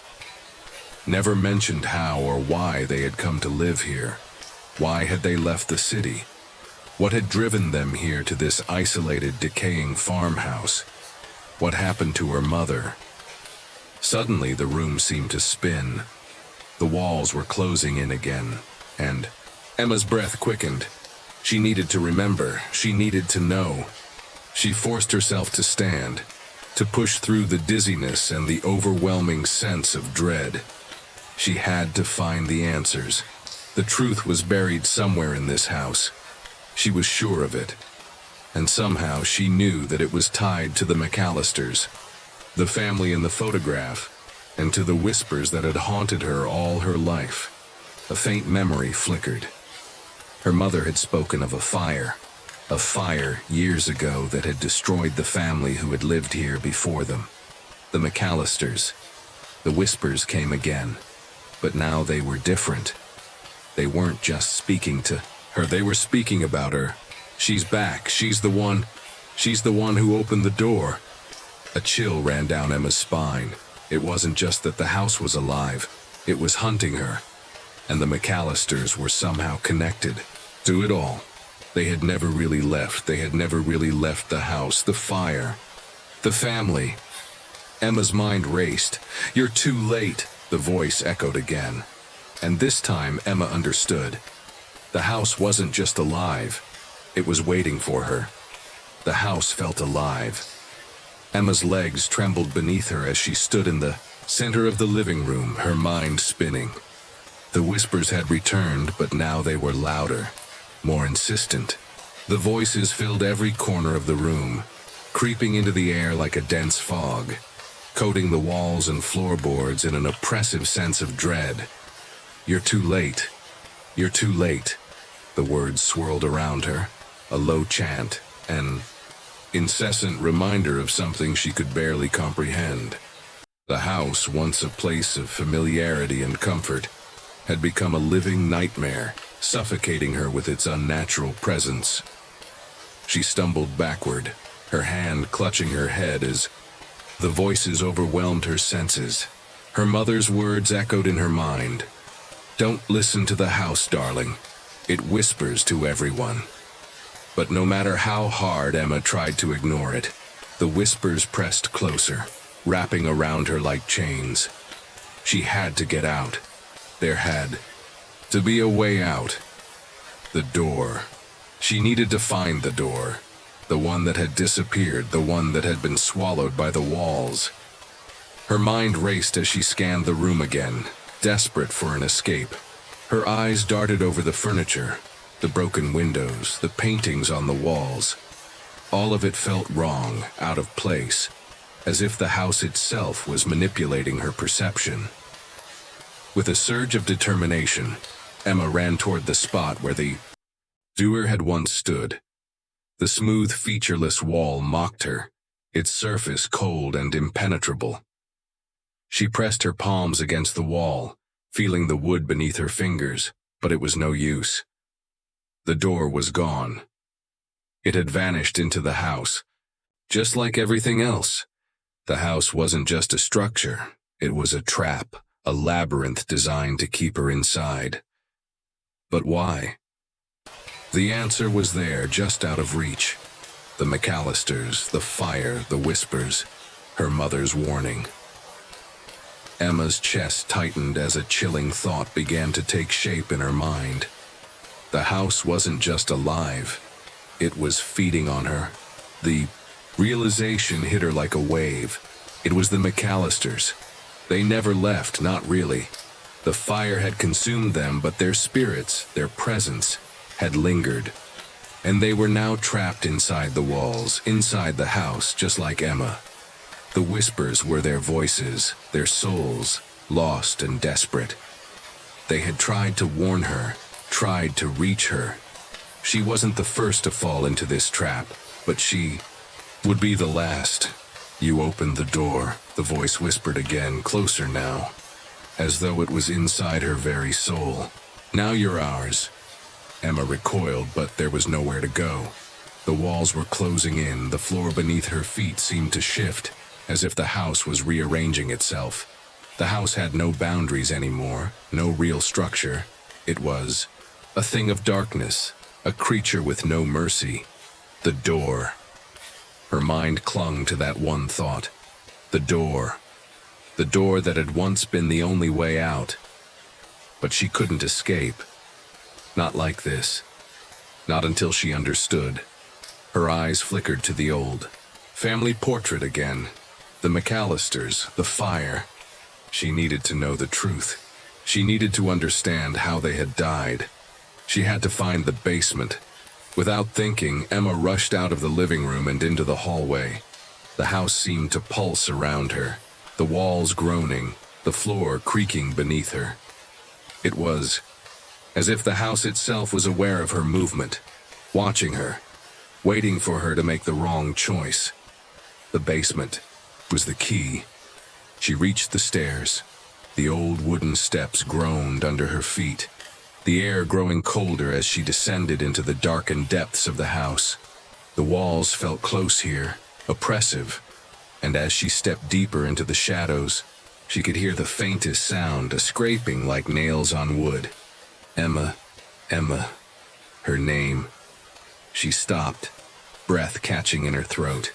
never mentioned how or why they had come to live here. Why had they left the city? What had driven them here to this isolated, decaying farmhouse? What happened to her mother? Suddenly, the room seemed to spin. The walls were closing in again, and Emma's breath quickened. She needed to remember. She needed to know. She forced herself to stand, to push through the dizziness and the overwhelming sense of dread. She had to find the answers. The truth was buried somewhere in this house. She was sure of it. And somehow she knew that it was tied to the McAllisters, the family in the photograph, and to the whispers that had haunted her all her life. A faint memory flickered. Her mother had spoken of a fire years ago that had destroyed the family who had lived here before them. The McAllisters. The whispers came again, but now they were different. They weren't just speaking to her, they were speaking about her. She's back, she's the one who opened the door. A chill ran down Emma's spine. It wasn't just that the house was alive, it was hunting her. And the McAllisters were somehow connected to it all. They had never really left the house, the fire, the family. Emma's mind raced. "You're too late," the voice echoed again. And this time Emma understood. The house wasn't just alive, it was waiting for her. The house felt alive. Emma's legs trembled beneath her as she stood in the center of the living room, her mind spinning. The whispers had returned, but now they were louder, more insistent. The voices filled every corner of the room, creeping into the air like a dense fog, coating the walls and floorboards in an oppressive sense of dread. "You're too late. You're too late." The words swirled around her, a low chant, an incessant reminder of something she could barely comprehend. The house, once a place of familiarity and comfort, had become a living nightmare, suffocating her with its unnatural presence. She stumbled backward, her hand clutching her head as the voices overwhelmed her senses. Her mother's words echoed in her mind. "Don't listen to the house, darling. It whispers to everyone." But no matter how hard Emma tried to ignore it, the whispers pressed closer, wrapping around her like chains. She had to get out. There had to be a way out. The door. She needed to find the door. The one that had disappeared, the one that had been swallowed by the walls. Her mind raced as she scanned the room again, desperate for an escape. Her eyes darted over the furniture, the broken windows, the paintings on the walls. All of it felt wrong, out of place, as if the house itself was manipulating her perception. With a surge of determination, Emma ran toward the spot where the doer had once stood. The smooth, featureless wall mocked her, its surface cold and impenetrable. She pressed her palms against the wall, feeling the wood beneath her fingers, but it was no use. The door was gone. It had vanished into the house, just like everything else. The house wasn't just a structure, it was a trap, a labyrinth designed to keep her inside. But why? The answer was there, just out of reach. The McAllisters, the fire, the whispers, her mother's warning. Emma's chest tightened as a chilling thought began to take shape in her mind. The house wasn't just alive, it was feeding on her. The realization hit her like a wave. It was the McAllisters. They never left, not really. The fire had consumed them, but their spirits, their presence, had lingered. And they were now trapped inside the walls, inside the house, just like Emma. The whispers were their voices, their souls, lost and desperate. They had tried to warn her, tried to reach her. She wasn't the first to fall into this trap, but she would be the last. "You opened the door," the voice whispered again, closer now, as though it was inside her very soul. "Now you're ours." Emma recoiled, but there was nowhere to go. The walls were closing in, the floor beneath her feet seemed to shift, as if the house was rearranging itself. The house had no boundaries anymore, no real structure. It was a thing of darkness, a creature with no mercy. The door. Her mind clung to that one thought. The door. The door that had once been the only way out. But she couldn't escape. Not like this. Not until she understood. Her eyes flickered to the old family portrait again. The McAllisters, the fire. She needed to know the truth. She needed to understand how they had died. She had to find the basement. Without thinking, Emma rushed out of the living room and into the hallway. The house seemed to pulse around her, the walls groaning, the floor creaking beneath her. It was as if the house itself was aware of her movement, watching her, waiting for her to make the wrong choice. The basement was the key. She reached the stairs. The old wooden steps groaned under her feet, the air growing colder as she descended into the darkened depths of the house. The walls felt close here, oppressive, and as she stepped deeper into the shadows, she could hear the faintest sound, a scraping like nails on wood. Emma, Emma, her name. She stopped, breath catching in her throat.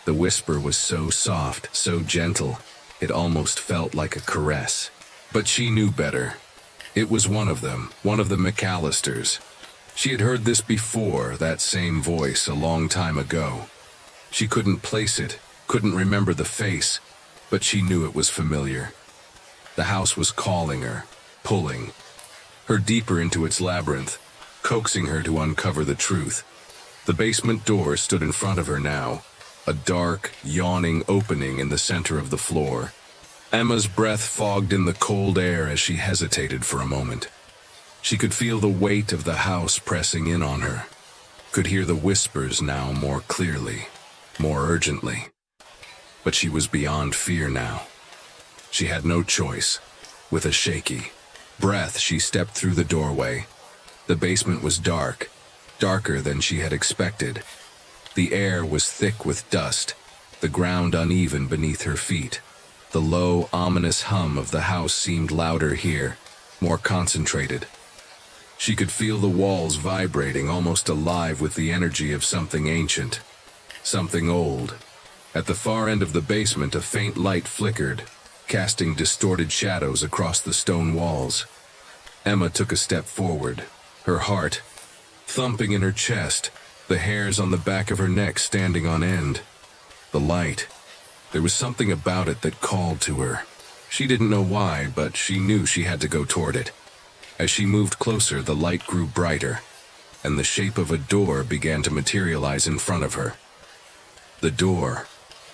The whisper was so soft, so gentle, it almost felt like a caress. But she knew better. It was one of them, one of the McAllisters. She had heard this before, that same voice, a long time ago. She couldn't place it, couldn't remember the face, but she knew it was familiar. The house was calling her, pulling her deeper into its labyrinth, coaxing her to uncover the truth. The basement door stood in front of her now, a dark, yawning opening in the center of the floor. Emma's breath fogged in the cold air as she hesitated for a moment. She could feel the weight of the house pressing in on her, could hear the whispers now more clearly, more urgently. But she was beyond fear now. She had no choice. With a shaky breath, she stepped through the doorway. The basement was dark, darker than she had expected. The air was thick with dust, the ground uneven beneath her feet. The low, ominous hum of the house seemed louder here, more concentrated. She could feel the walls vibrating, almost alive with the energy of something ancient, something old. At the far end of the basement, a faint light flickered, casting distorted shadows across the stone walls. Emma took a step forward, her heart thumping in her chest, the hairs on the back of her neck standing on end. The light. There was something about it that called to her. She didn't know why, but she knew she had to go toward it. As she moved closer, the light grew brighter, and the shape of a door began to materialize in front of her. The door.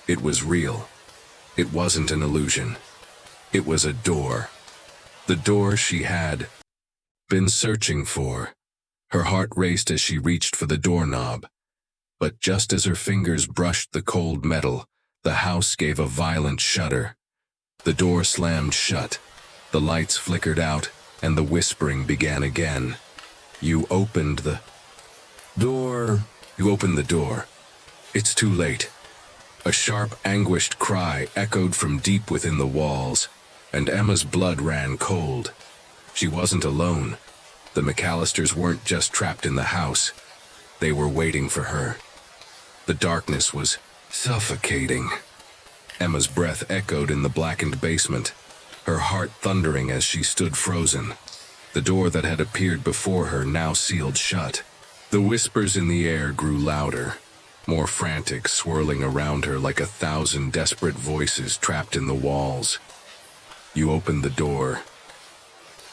It was real. It wasn't an illusion. It was a door. The door she had been searching for. Her heart raced as she reached for the doorknob. But just as her fingers brushed the cold metal, the house gave a violent shudder. The door slammed shut. The lights flickered out, and the whispering began again. You opened the door. You opened the door. It's too late. A sharp, anguished cry echoed from deep within the walls, and Emma's blood ran cold. She wasn't alone. The McAllisters weren't just trapped in the house. They were waiting for her. The darkness was suffocating. Emma's breath echoed in the blackened basement, her heart thundering as she stood frozen. The door that had appeared before her now sealed shut. The whispers in the air grew louder, more frantic, swirling around her like 1,000 desperate voices trapped in the walls. You opened the door.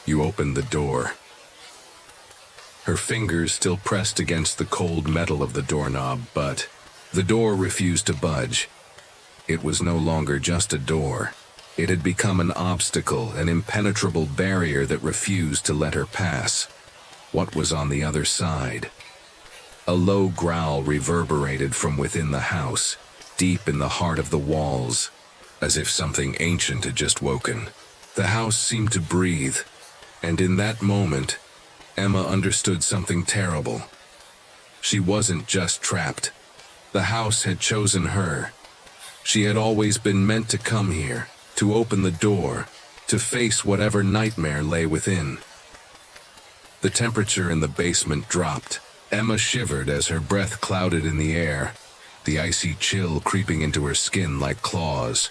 You opened the door. Her fingers still pressed against the cold metal of the doorknob, but the door refused to budge. It was no longer just a door. It had become an obstacle, an impenetrable barrier that refused to let her pass. What was on the other side? A low growl reverberated from within the house, deep in the heart of the walls, as if something ancient had just woken. The house seemed to breathe, and in that moment, Emma understood something terrible. She wasn't just trapped. The house had chosen her. She had always been meant to come here, to open the door, to face whatever nightmare lay within. The temperature in the basement dropped. Emma shivered as her breath clouded in the air, the icy chill creeping into her skin like claws.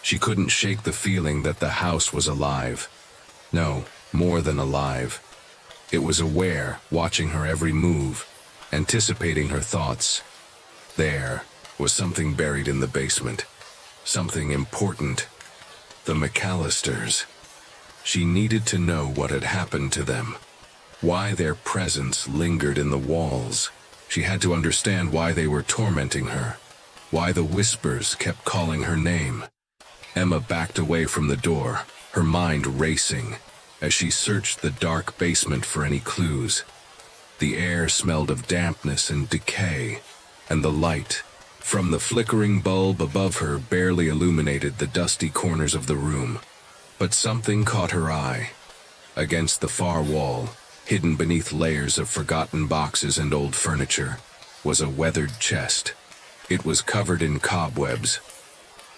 She couldn't shake the feeling that the house was alive. No, more than alive. It was aware, watching her every move, anticipating her thoughts. There was something buried in the basement. Something important. The McAllisters. She needed to know what had happened to them. Why their presence lingered in the walls. She had to understand why they were tormenting her. Why the whispers kept calling her name. Emma backed away from the door, her mind racing, as she searched the dark basement for any clues. The air smelled of dampness and decay, and the light from the flickering bulb above her barely illuminated the dusty corners of the room. But something caught her eye. Against the far wall, hidden beneath layers of forgotten boxes and old furniture, was a weathered chest. It was covered in cobwebs,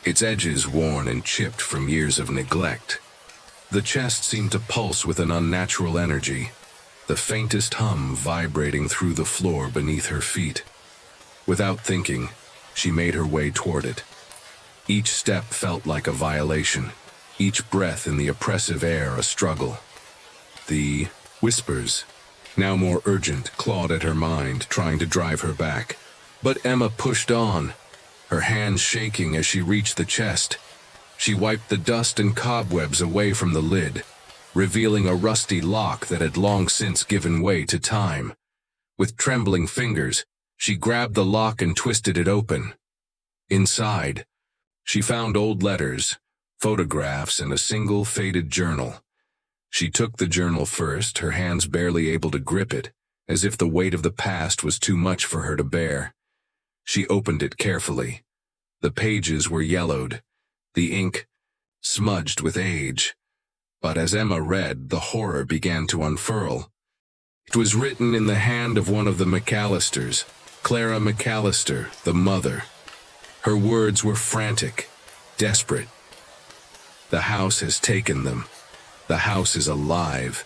its edges worn and chipped from years of neglect. The chest seemed to pulse with an unnatural energy, the faintest hum vibrating through the floor beneath her feet. Without thinking, she made her way toward it. Each step felt like a violation, each breath in the oppressive air a struggle. The whispers, now more urgent, clawed at her mind, trying to drive her back. But Emma pushed on, her hands shaking as she reached the chest. She wiped the dust and cobwebs away from the lid, revealing a rusty lock that had long since given way to time. With trembling fingers, she grabbed the lock and twisted it open. Inside, she found old letters, photographs, and a single faded journal. She took the journal first, her hands barely able to grip it, as if the weight of the past was too much for her to bear. She opened it carefully. The pages were yellowed, the ink smudged with age. But as Emma read, the horror began to unfurl. It was written in the hand of one of the McAllisters, Clara McAllister, the mother. Her words were frantic, desperate. The house has taken them. The house is alive.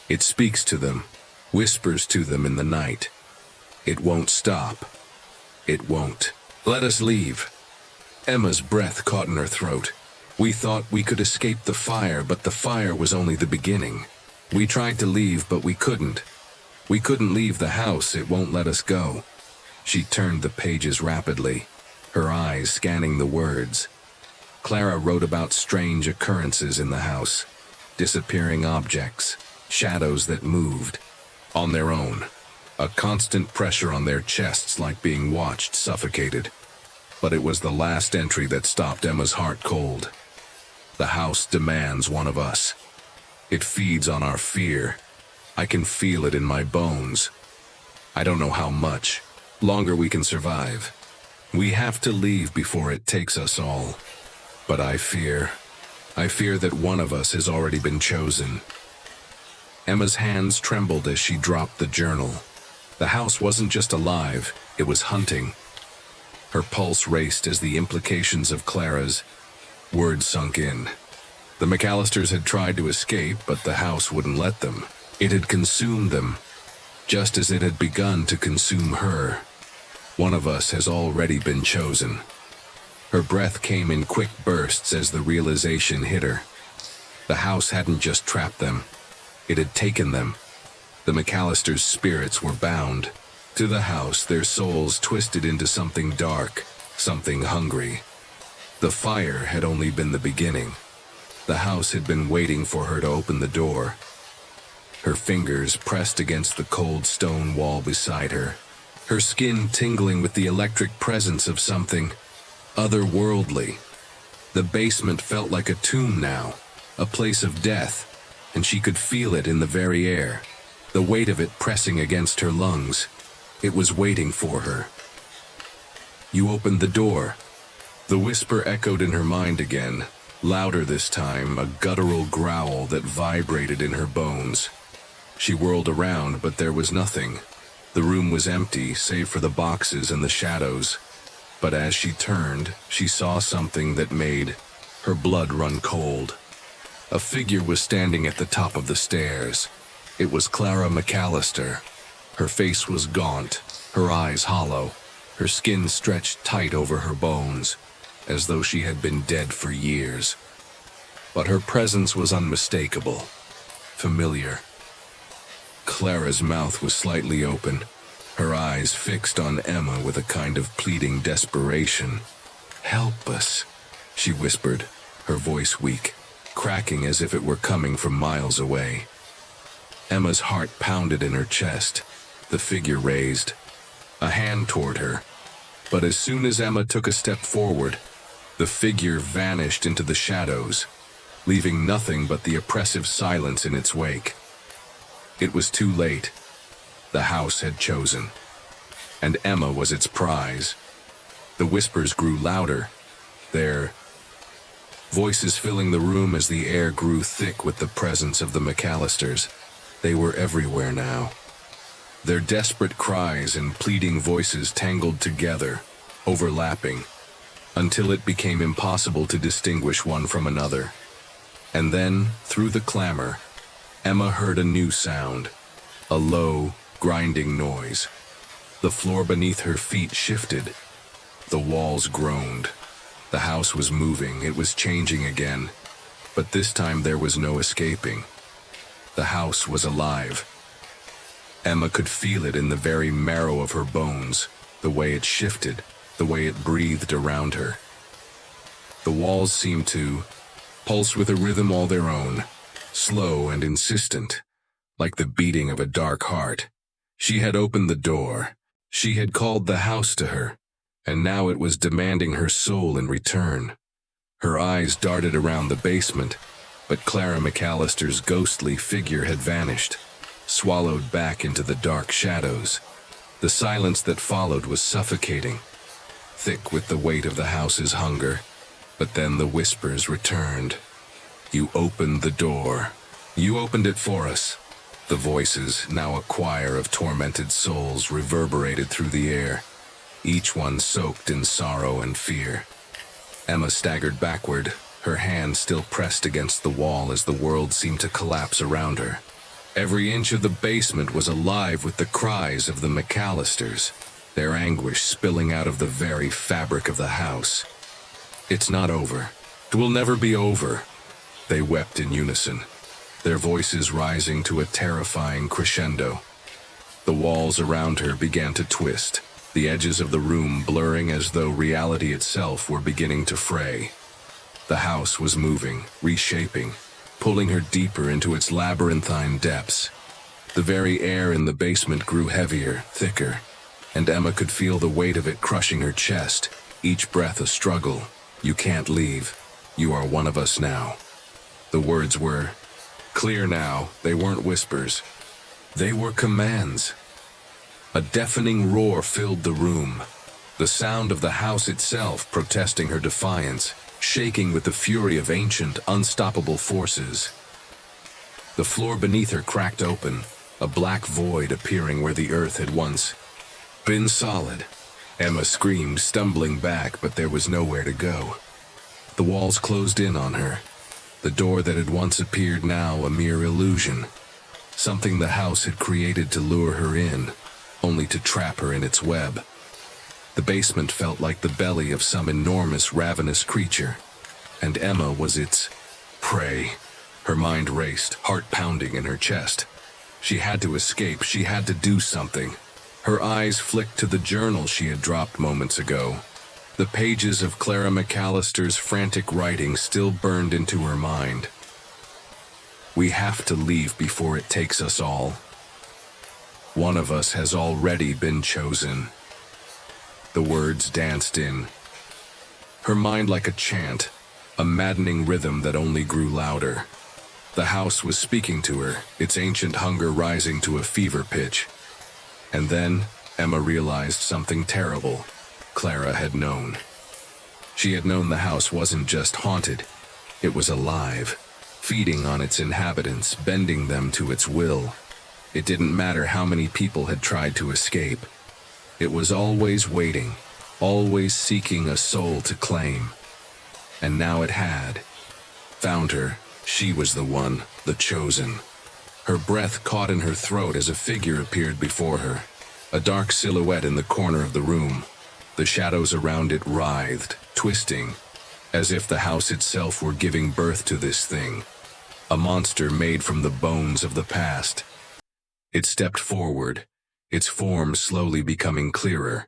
It speaks to them, whispers to them in the night. It won't stop. It won't. Let us leave. Emma's breath caught in her throat. We thought we could escape the fire, but the fire was only the beginning. We tried to leave, but we couldn't. We couldn't leave the house, it won't let us go. She turned the pages rapidly, her eyes scanning the words. Clara wrote about strange occurrences in the house, disappearing objects, shadows that moved, on their own. A constant pressure on their chests like being watched, suffocated. But it was the last entry that stopped Emma's heart cold. The house demands one of us. It feeds on our fear. I can feel it in my bones. I don't know how much longer we can survive. We have to leave before it takes us all. But I fear that one of us has already been chosen. Emma's hands trembled as she dropped the journal. The house wasn't just alive, it was hunting. Her pulse raced as the implications of Clara's words sunk in. The McAllisters had tried to escape, but the house wouldn't let them. It had consumed them, just as it had begun to consume her. One of us has already been chosen. Her breath came in quick bursts as the realization hit her. The house hadn't just trapped them, it had taken them. The McAllisters' spirits were bound. To the house, their souls twisted into something dark, something hungry. The fire had only been the beginning. The house had been waiting for her to open the door. Her fingers pressed against the cold stone wall beside her, her skin tingling with the electric presence of something otherworldly. The basement felt like a tomb now, a place of death, and she could feel it in the very air, the weight of it pressing against her lungs. It was waiting for her. You opened the door. The whisper echoed in her mind again, louder this time, a guttural growl that vibrated in her bones. She whirled around, but there was nothing. The room was empty, save for the boxes and the shadows. But as she turned, she saw something that made her blood run cold. A figure was standing at the top of the stairs. It was Clara McAllister. Her face was gaunt, her eyes hollow, her skin stretched tight over her bones, as though she had been dead for years. But her presence was unmistakable, familiar. Clara's mouth was slightly open, her eyes fixed on Emma with a kind of pleading desperation. "Help us," she whispered, her voice weak, cracking as if it were coming from miles away. Emma's heart pounded in her chest. The figure raised a hand toward her, but as soon as Emma took a step forward, the figure vanished into the shadows, leaving nothing but the oppressive silence in its wake. It was too late. The house had chosen, and Emma was its prize. The whispers grew louder, their voices filling the room as the air grew thick with the presence of the McAllisters. They were everywhere now. Their desperate cries and pleading voices tangled together, overlapping, until it became impossible to distinguish one from another. And then, through the clamor, Emma heard a new sound, a low, grinding noise. The floor beneath her feet shifted. The walls groaned. The house was moving, it was changing again, but this time there was no escaping. The house was alive. Emma could feel it in the very marrow of her bones, the way it shifted, the way it breathed around her. The walls seemed to pulse with a rhythm all their own, slow and insistent, like the beating of a dark heart. She had opened the door. She had called the house to her, and now it was demanding her soul in return. Her eyes darted around the basement, but Clara McAllister's ghostly figure had vanished, swallowed back into the dark shadows. The silence that followed was suffocating, thick with the weight of the house's hunger. But then the whispers returned. "You opened the door. You opened it for us." The voices, now a choir of tormented souls, reverberated through the air, each one soaked in sorrow and fear. Emma staggered backward, her hand still pressed against the wall as the world seemed to collapse around her. Every inch of the basement was alive with the cries of the McAllisters, their anguish spilling out of the very fabric of the house. "It's not over. It will never be over," they wept in unison, their voices rising to a terrifying crescendo. The walls around her began to twist, the edges of the room blurring as though reality itself were beginning to fray. The house was moving, reshaping, pulling her deeper into its labyrinthine depths. The very air in the basement grew heavier, thicker, and Emma could feel the weight of it crushing her chest, each breath a struggle. "You can't leave. You are one of us now." The words were clear now. They weren't whispers. They were commands. A deafening roar filled the room, the sound of the house itself protesting her defiance, shaking with the fury of ancient, unstoppable forces. The floor beneath her cracked open, a black void appearing where the earth had once been solid. Emma screamed, stumbling back, but there was nowhere to go. The walls closed in on her. The door that had once appeared now a mere illusion, something the house had created to lure her in, only to trap her in its web. The basement felt like the belly of some enormous, ravenous creature, and Emma was its prey. Her mind raced, heart pounding in her chest. She had to escape, she had to do something. Her eyes flicked to the journal she had dropped moments ago. The pages of Clara McAllister's frantic writing still burned into her mind. "We have to leave before it takes us all. One of us has already been chosen." The words danced in her mind like a chant, a maddening rhythm that only grew louder. The house was speaking to her, its ancient hunger rising to a fever pitch. And then Emma realized something terrible. Clara had known. She had known the house wasn't just haunted, it was alive, feeding on its inhabitants, bending them to its will. It didn't matter how many people had tried to escape. It was always waiting, always seeking a soul to claim. And now it had. Found her. She was the one, the chosen. Her breath caught in her throat as a figure appeared before her. A dark silhouette in the corner of the room. The shadows around it writhed, twisting, as if the house itself were giving birth to this thing. A monster made from the bones of the past. It stepped forward, its form slowly becoming clearer.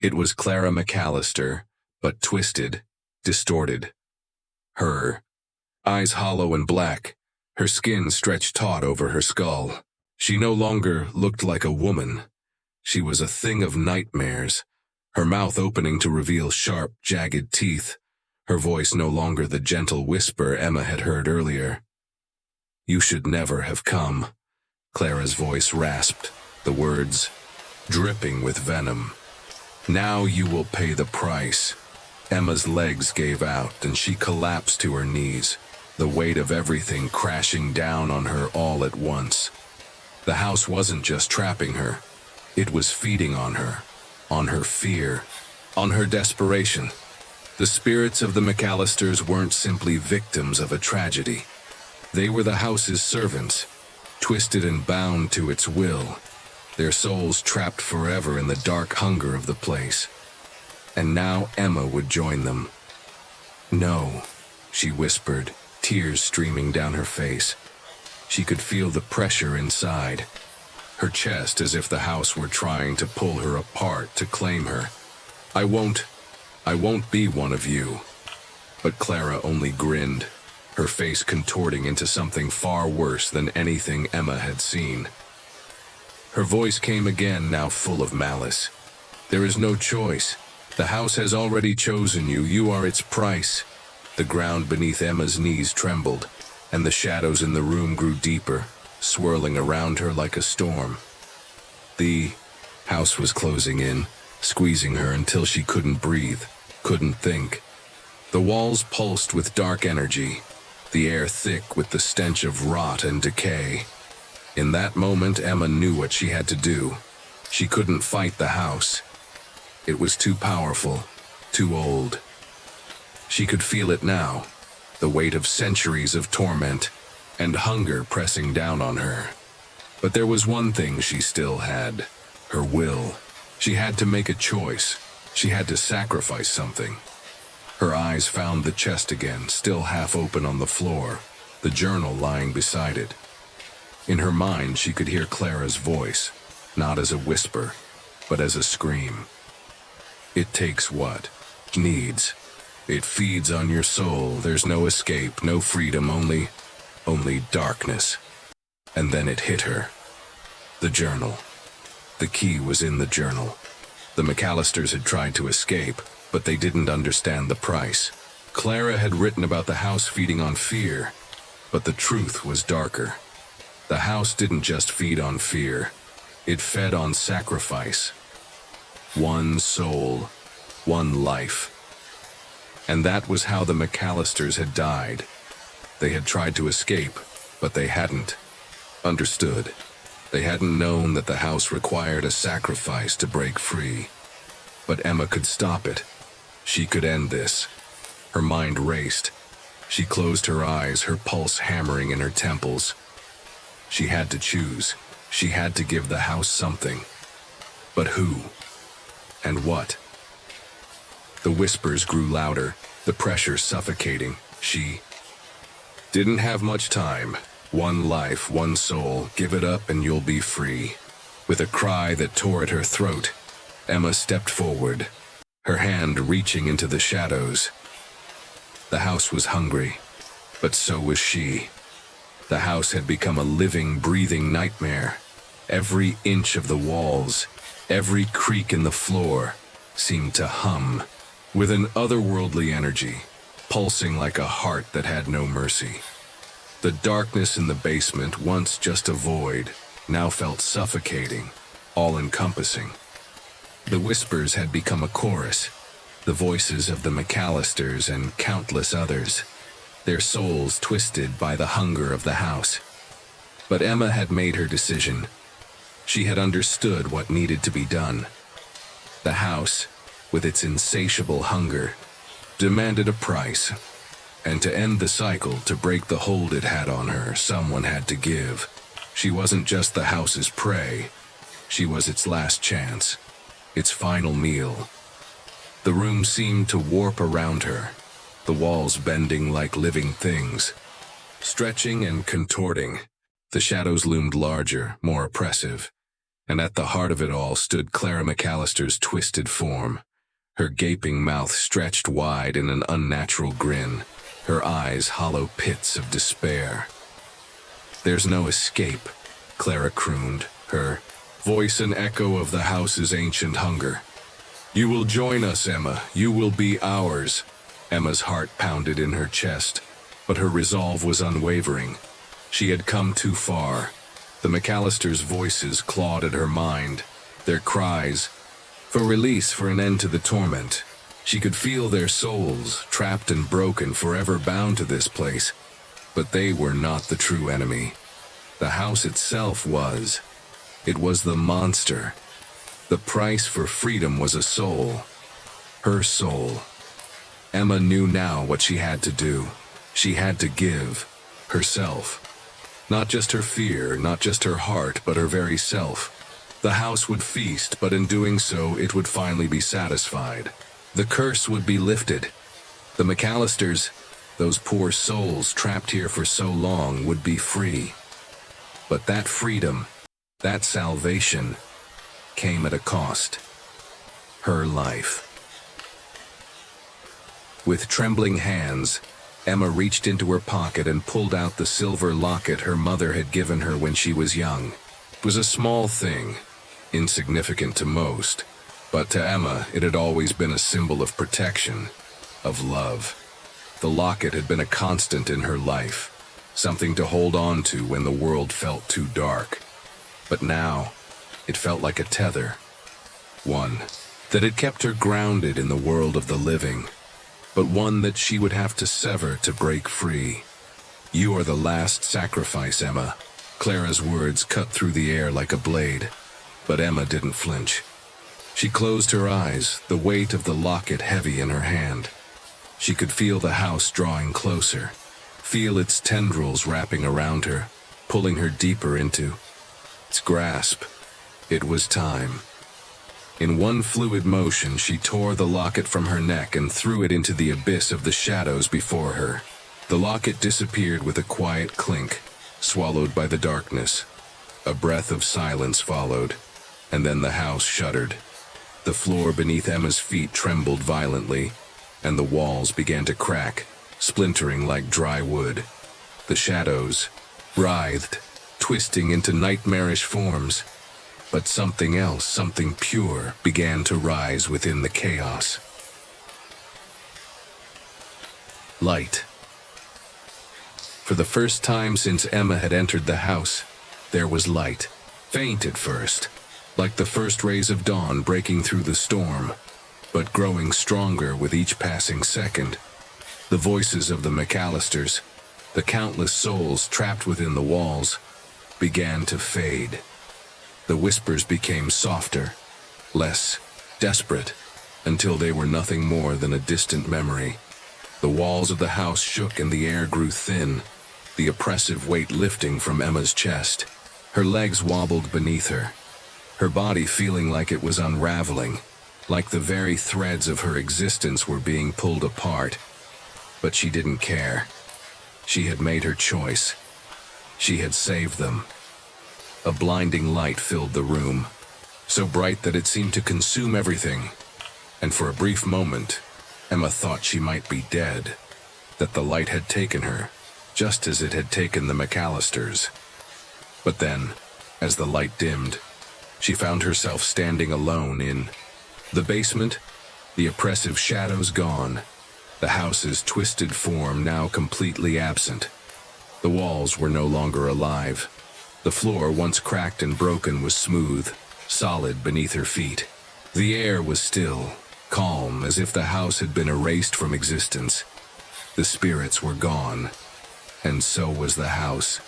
It was Clara McAllister, but twisted, distorted. Her eyes hollow and black, her skin stretched taut over her skull. She no longer looked like a woman. She was a thing of nightmares, her mouth opening to reveal sharp, jagged teeth, her voice no longer the gentle whisper Emma had heard earlier. "You should never have come," Clara's voice rasped, the words dripping with venom. "Now you will pay the price." Emma's legs gave out and she collapsed to her knees, the weight of everything crashing down on her all at once. The house wasn't just trapping her. It was feeding on her fear, on her desperation. The spirits of the McAllisters weren't simply victims of a tragedy. They were the house's servants, twisted and bound to its will, their souls trapped forever in the dark hunger of the place. And now Emma would join them. "No," she whispered, tears streaming down her face. She could feel the pressure inside, her chest as if the house were trying to pull her apart to claim her. I won't be one of you." But Clara only grinned, her face contorting into something far worse than anything Emma had seen. Her voice came again, now full of malice. "There is no choice. The house has already chosen you. You are its price." The ground beneath Emma's knees trembled, and the shadows in the room grew deeper, swirling around her like a storm. The house was closing in, squeezing her until she couldn't breathe, couldn't think. The walls pulsed with dark energy, the air thick with the stench of rot and decay. In that moment, Emma knew what she had to do. She couldn't fight the house. It was too powerful, too old. She could feel it now, the weight of centuries of torment and hunger pressing down on her. But there was one thing she still had, her will. She had to make a choice. She had to sacrifice something. Her eyes found the chest again, still half open on the floor, the journal lying beside it. In her mind, she could hear Clara's voice, not as a whisper, but as a scream. "It takes what? Needs. It feeds on your soul. There's no escape, no freedom, only darkness." And then it hit her. The journal. The key was in the journal. The McAllisters had tried to escape, but they didn't understand the price. Clara had written about the house feeding on fear, but the truth was darker. The house didn't just feed on fear. It fed on sacrifice. One soul, one life. And that was how the McAllisters had died. They had tried to escape, but they hadn't understood. They hadn't known that the house required a sacrifice to break free. But Emma could stop it. She could end this. Her mind raced. She closed her eyes, her pulse hammering in her temples. She had to choose. She had to give the house something. But who? And what? The whispers grew louder, the pressure suffocating. She didn't have much time. One life, one soul. Give it up and you'll be free. With a cry that tore at her throat, Emma stepped forward, her hand reaching into the shadows. The house was hungry, but so was she. The house had become a living, breathing nightmare. Every inch of the walls, every creak in the floor, seemed to hum with an otherworldly energy, pulsing like a heart that had no mercy. The darkness in the basement, once just a void, now felt suffocating, all-encompassing. The whispers had become a chorus, the voices of the McAllisters and countless others, their souls twisted by the hunger of the house. But Emma had made her decision. She had understood what needed to be done. The house, with its insatiable hunger, demanded a price. And to end the cycle, to break the hold it had on her, someone had to give. She wasn't just the house's prey. She was its last chance, its final meal. The room seemed to warp around her, the walls bending like living things. Stretching and contorting, the shadows loomed larger, more oppressive. And at the heart of it all stood Clara McAllister's twisted form, her gaping mouth stretched wide in an unnatural grin, her eyes hollow pits of despair. "There's no escape," Clara crooned, her voice an echo of the house's ancient hunger. "You will join us, Emma. You will be ours." Emma's heart pounded in her chest, but her resolve was unwavering. She had come too far. The McAllisters' voices clawed at her mind, their cries for release, for an end to the torment. She could feel their souls, trapped and broken, forever bound to this place. But they were not the true enemy. The house itself was. It was the monster. The price for freedom was a soul. Her soul. Emma knew now what she had to do. She had to give. Herself. Not just her fear, not just her heart, but her very self. The house would feast, but in doing so, it would finally be satisfied. The curse would be lifted. The McAllisters, those poor souls trapped here for so long, would be free. But that freedom, that salvation, came at a cost. Her life. With trembling hands, Emma reached into her pocket and pulled out the silver locket her mother had given her when she was young. It was a small thing, insignificant to most, but to Emma it had always been a symbol of protection, of love. The locket had been a constant in her life, something to hold on to when the world felt too dark. But now, it felt like a tether, one that had kept her grounded in the world of the living, but one that she would have to sever to break free. "You are the last sacrifice, Emma." Clara's words cut through the air like a blade, but Emma didn't flinch. She closed her eyes, the weight of the locket heavy in her hand. She could feel the house drawing closer, feel its tendrils wrapping around her, pulling her deeper into its grasp. It was time. In one fluid motion, she tore the locket from her neck and threw it into the abyss of the shadows before her. The locket disappeared with a quiet clink, swallowed by the darkness. A breath of silence followed, and then the house shuddered. The floor beneath Emma's feet trembled violently, and the walls began to crack, splintering like dry wood. The shadows writhed, twisting into nightmarish forms. But something else, something pure, began to rise within the chaos. Light. For the first time since Emma had entered the house, there was light. Faint at first, like the first rays of dawn breaking through the storm, but growing stronger with each passing second. The voices of the McAllisters, the countless souls trapped within the walls, began to fade. The whispers became softer, less desperate, until they were nothing more than a distant memory. The walls of the house shook and the air grew thin, the oppressive weight lifting from Emma's chest. Her legs wobbled beneath her, her body feeling like it was unraveling, like the very threads of her existence were being pulled apart. But she didn't care. She had made her choice. She had saved them. A blinding light filled the room, so bright that it seemed to consume everything. And for a brief moment, Emma thought she might be dead, that the light had taken her, just as it had taken the McAllisters. But then, as the light dimmed, she found herself standing alone in the basement, the oppressive shadows gone, the house's twisted form now completely absent. The walls were no longer alive. The floor, once cracked and broken, was smooth, solid beneath her feet. The air was still, calm, as if the house had been erased from existence. The spirits were gone, and so was the house.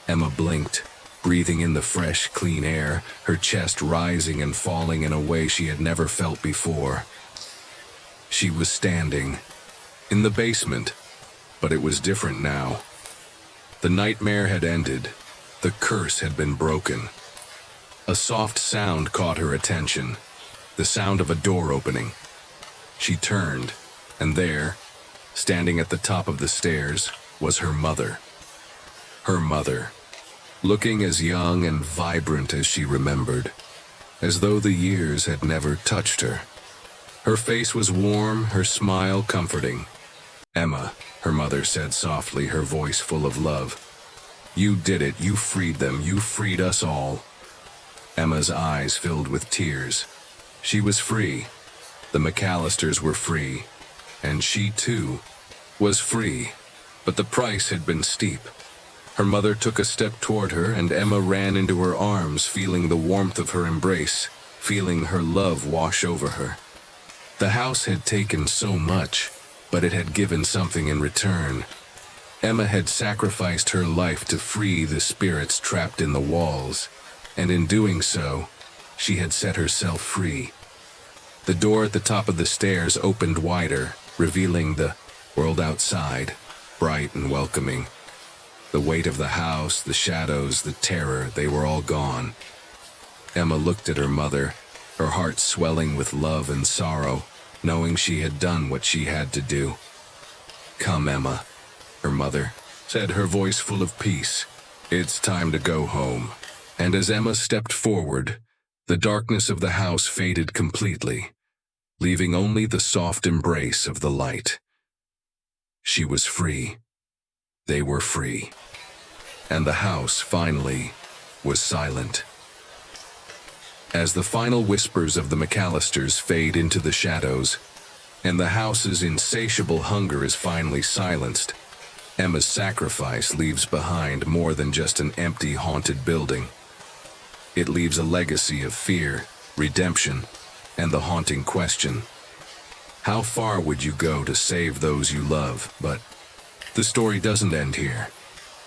Emma blinked, breathing in the fresh, clean air, her chest rising and falling in a way she had never felt before. She was standing in the basement, but it was different now. The nightmare had ended. The curse had been broken. A soft sound caught her attention, the sound of a door opening. She turned, and there, standing at the top of the stairs, was her mother. Her mother, looking as young and vibrant as she remembered, as though the years had never touched her. Her face was warm, her smile comforting. "Emma," her mother said softly, her voice full of love. "You did it, you freed them, you freed us all." Emma's eyes filled with tears. She was free. The McAllisters were free. And she, too, was free. But the price had been steep. Her mother took a step toward her, and Emma ran into her arms, feeling the warmth of her embrace, feeling her love wash over her. The house had taken so much, but it had given something in return. Emma had sacrificed her life to free the spirits trapped in the walls, and in doing so, she had set herself free. The door at the top of the stairs opened wider, revealing the world outside, bright and welcoming. The weight of the house, the shadows, the terror, they were all gone. Emma looked at her mother, her heart swelling with love and sorrow, knowing she had done what she had to do. "Come, Emma," her mother said, her voice full of peace. "It's time to go home." And as Emma stepped forward, the darkness of the house faded completely, leaving only the soft embrace of the light. She was free. They were free. And the house, finally, was silent. As the final whispers of the McAllisters fade into the shadows, and the house's insatiable hunger is finally silenced, Emma's sacrifice leaves behind more than just an empty, haunted building. It leaves a legacy of fear, redemption, and the haunting question: how far would you go to save those you love? But the story doesn't end here.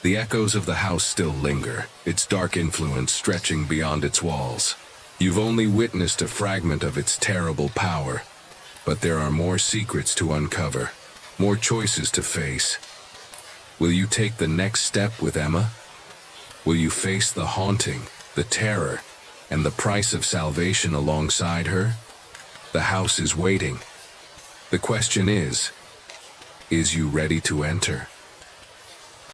The echoes of the house still linger, its dark influence stretching beyond its walls. You've only witnessed a fragment of its terrible power, but there are more secrets to uncover, more choices to face. Will you take the next step with Emma? Will you face the haunting, the terror, and the price of salvation alongside her? The house is waiting. The question is you ready to enter?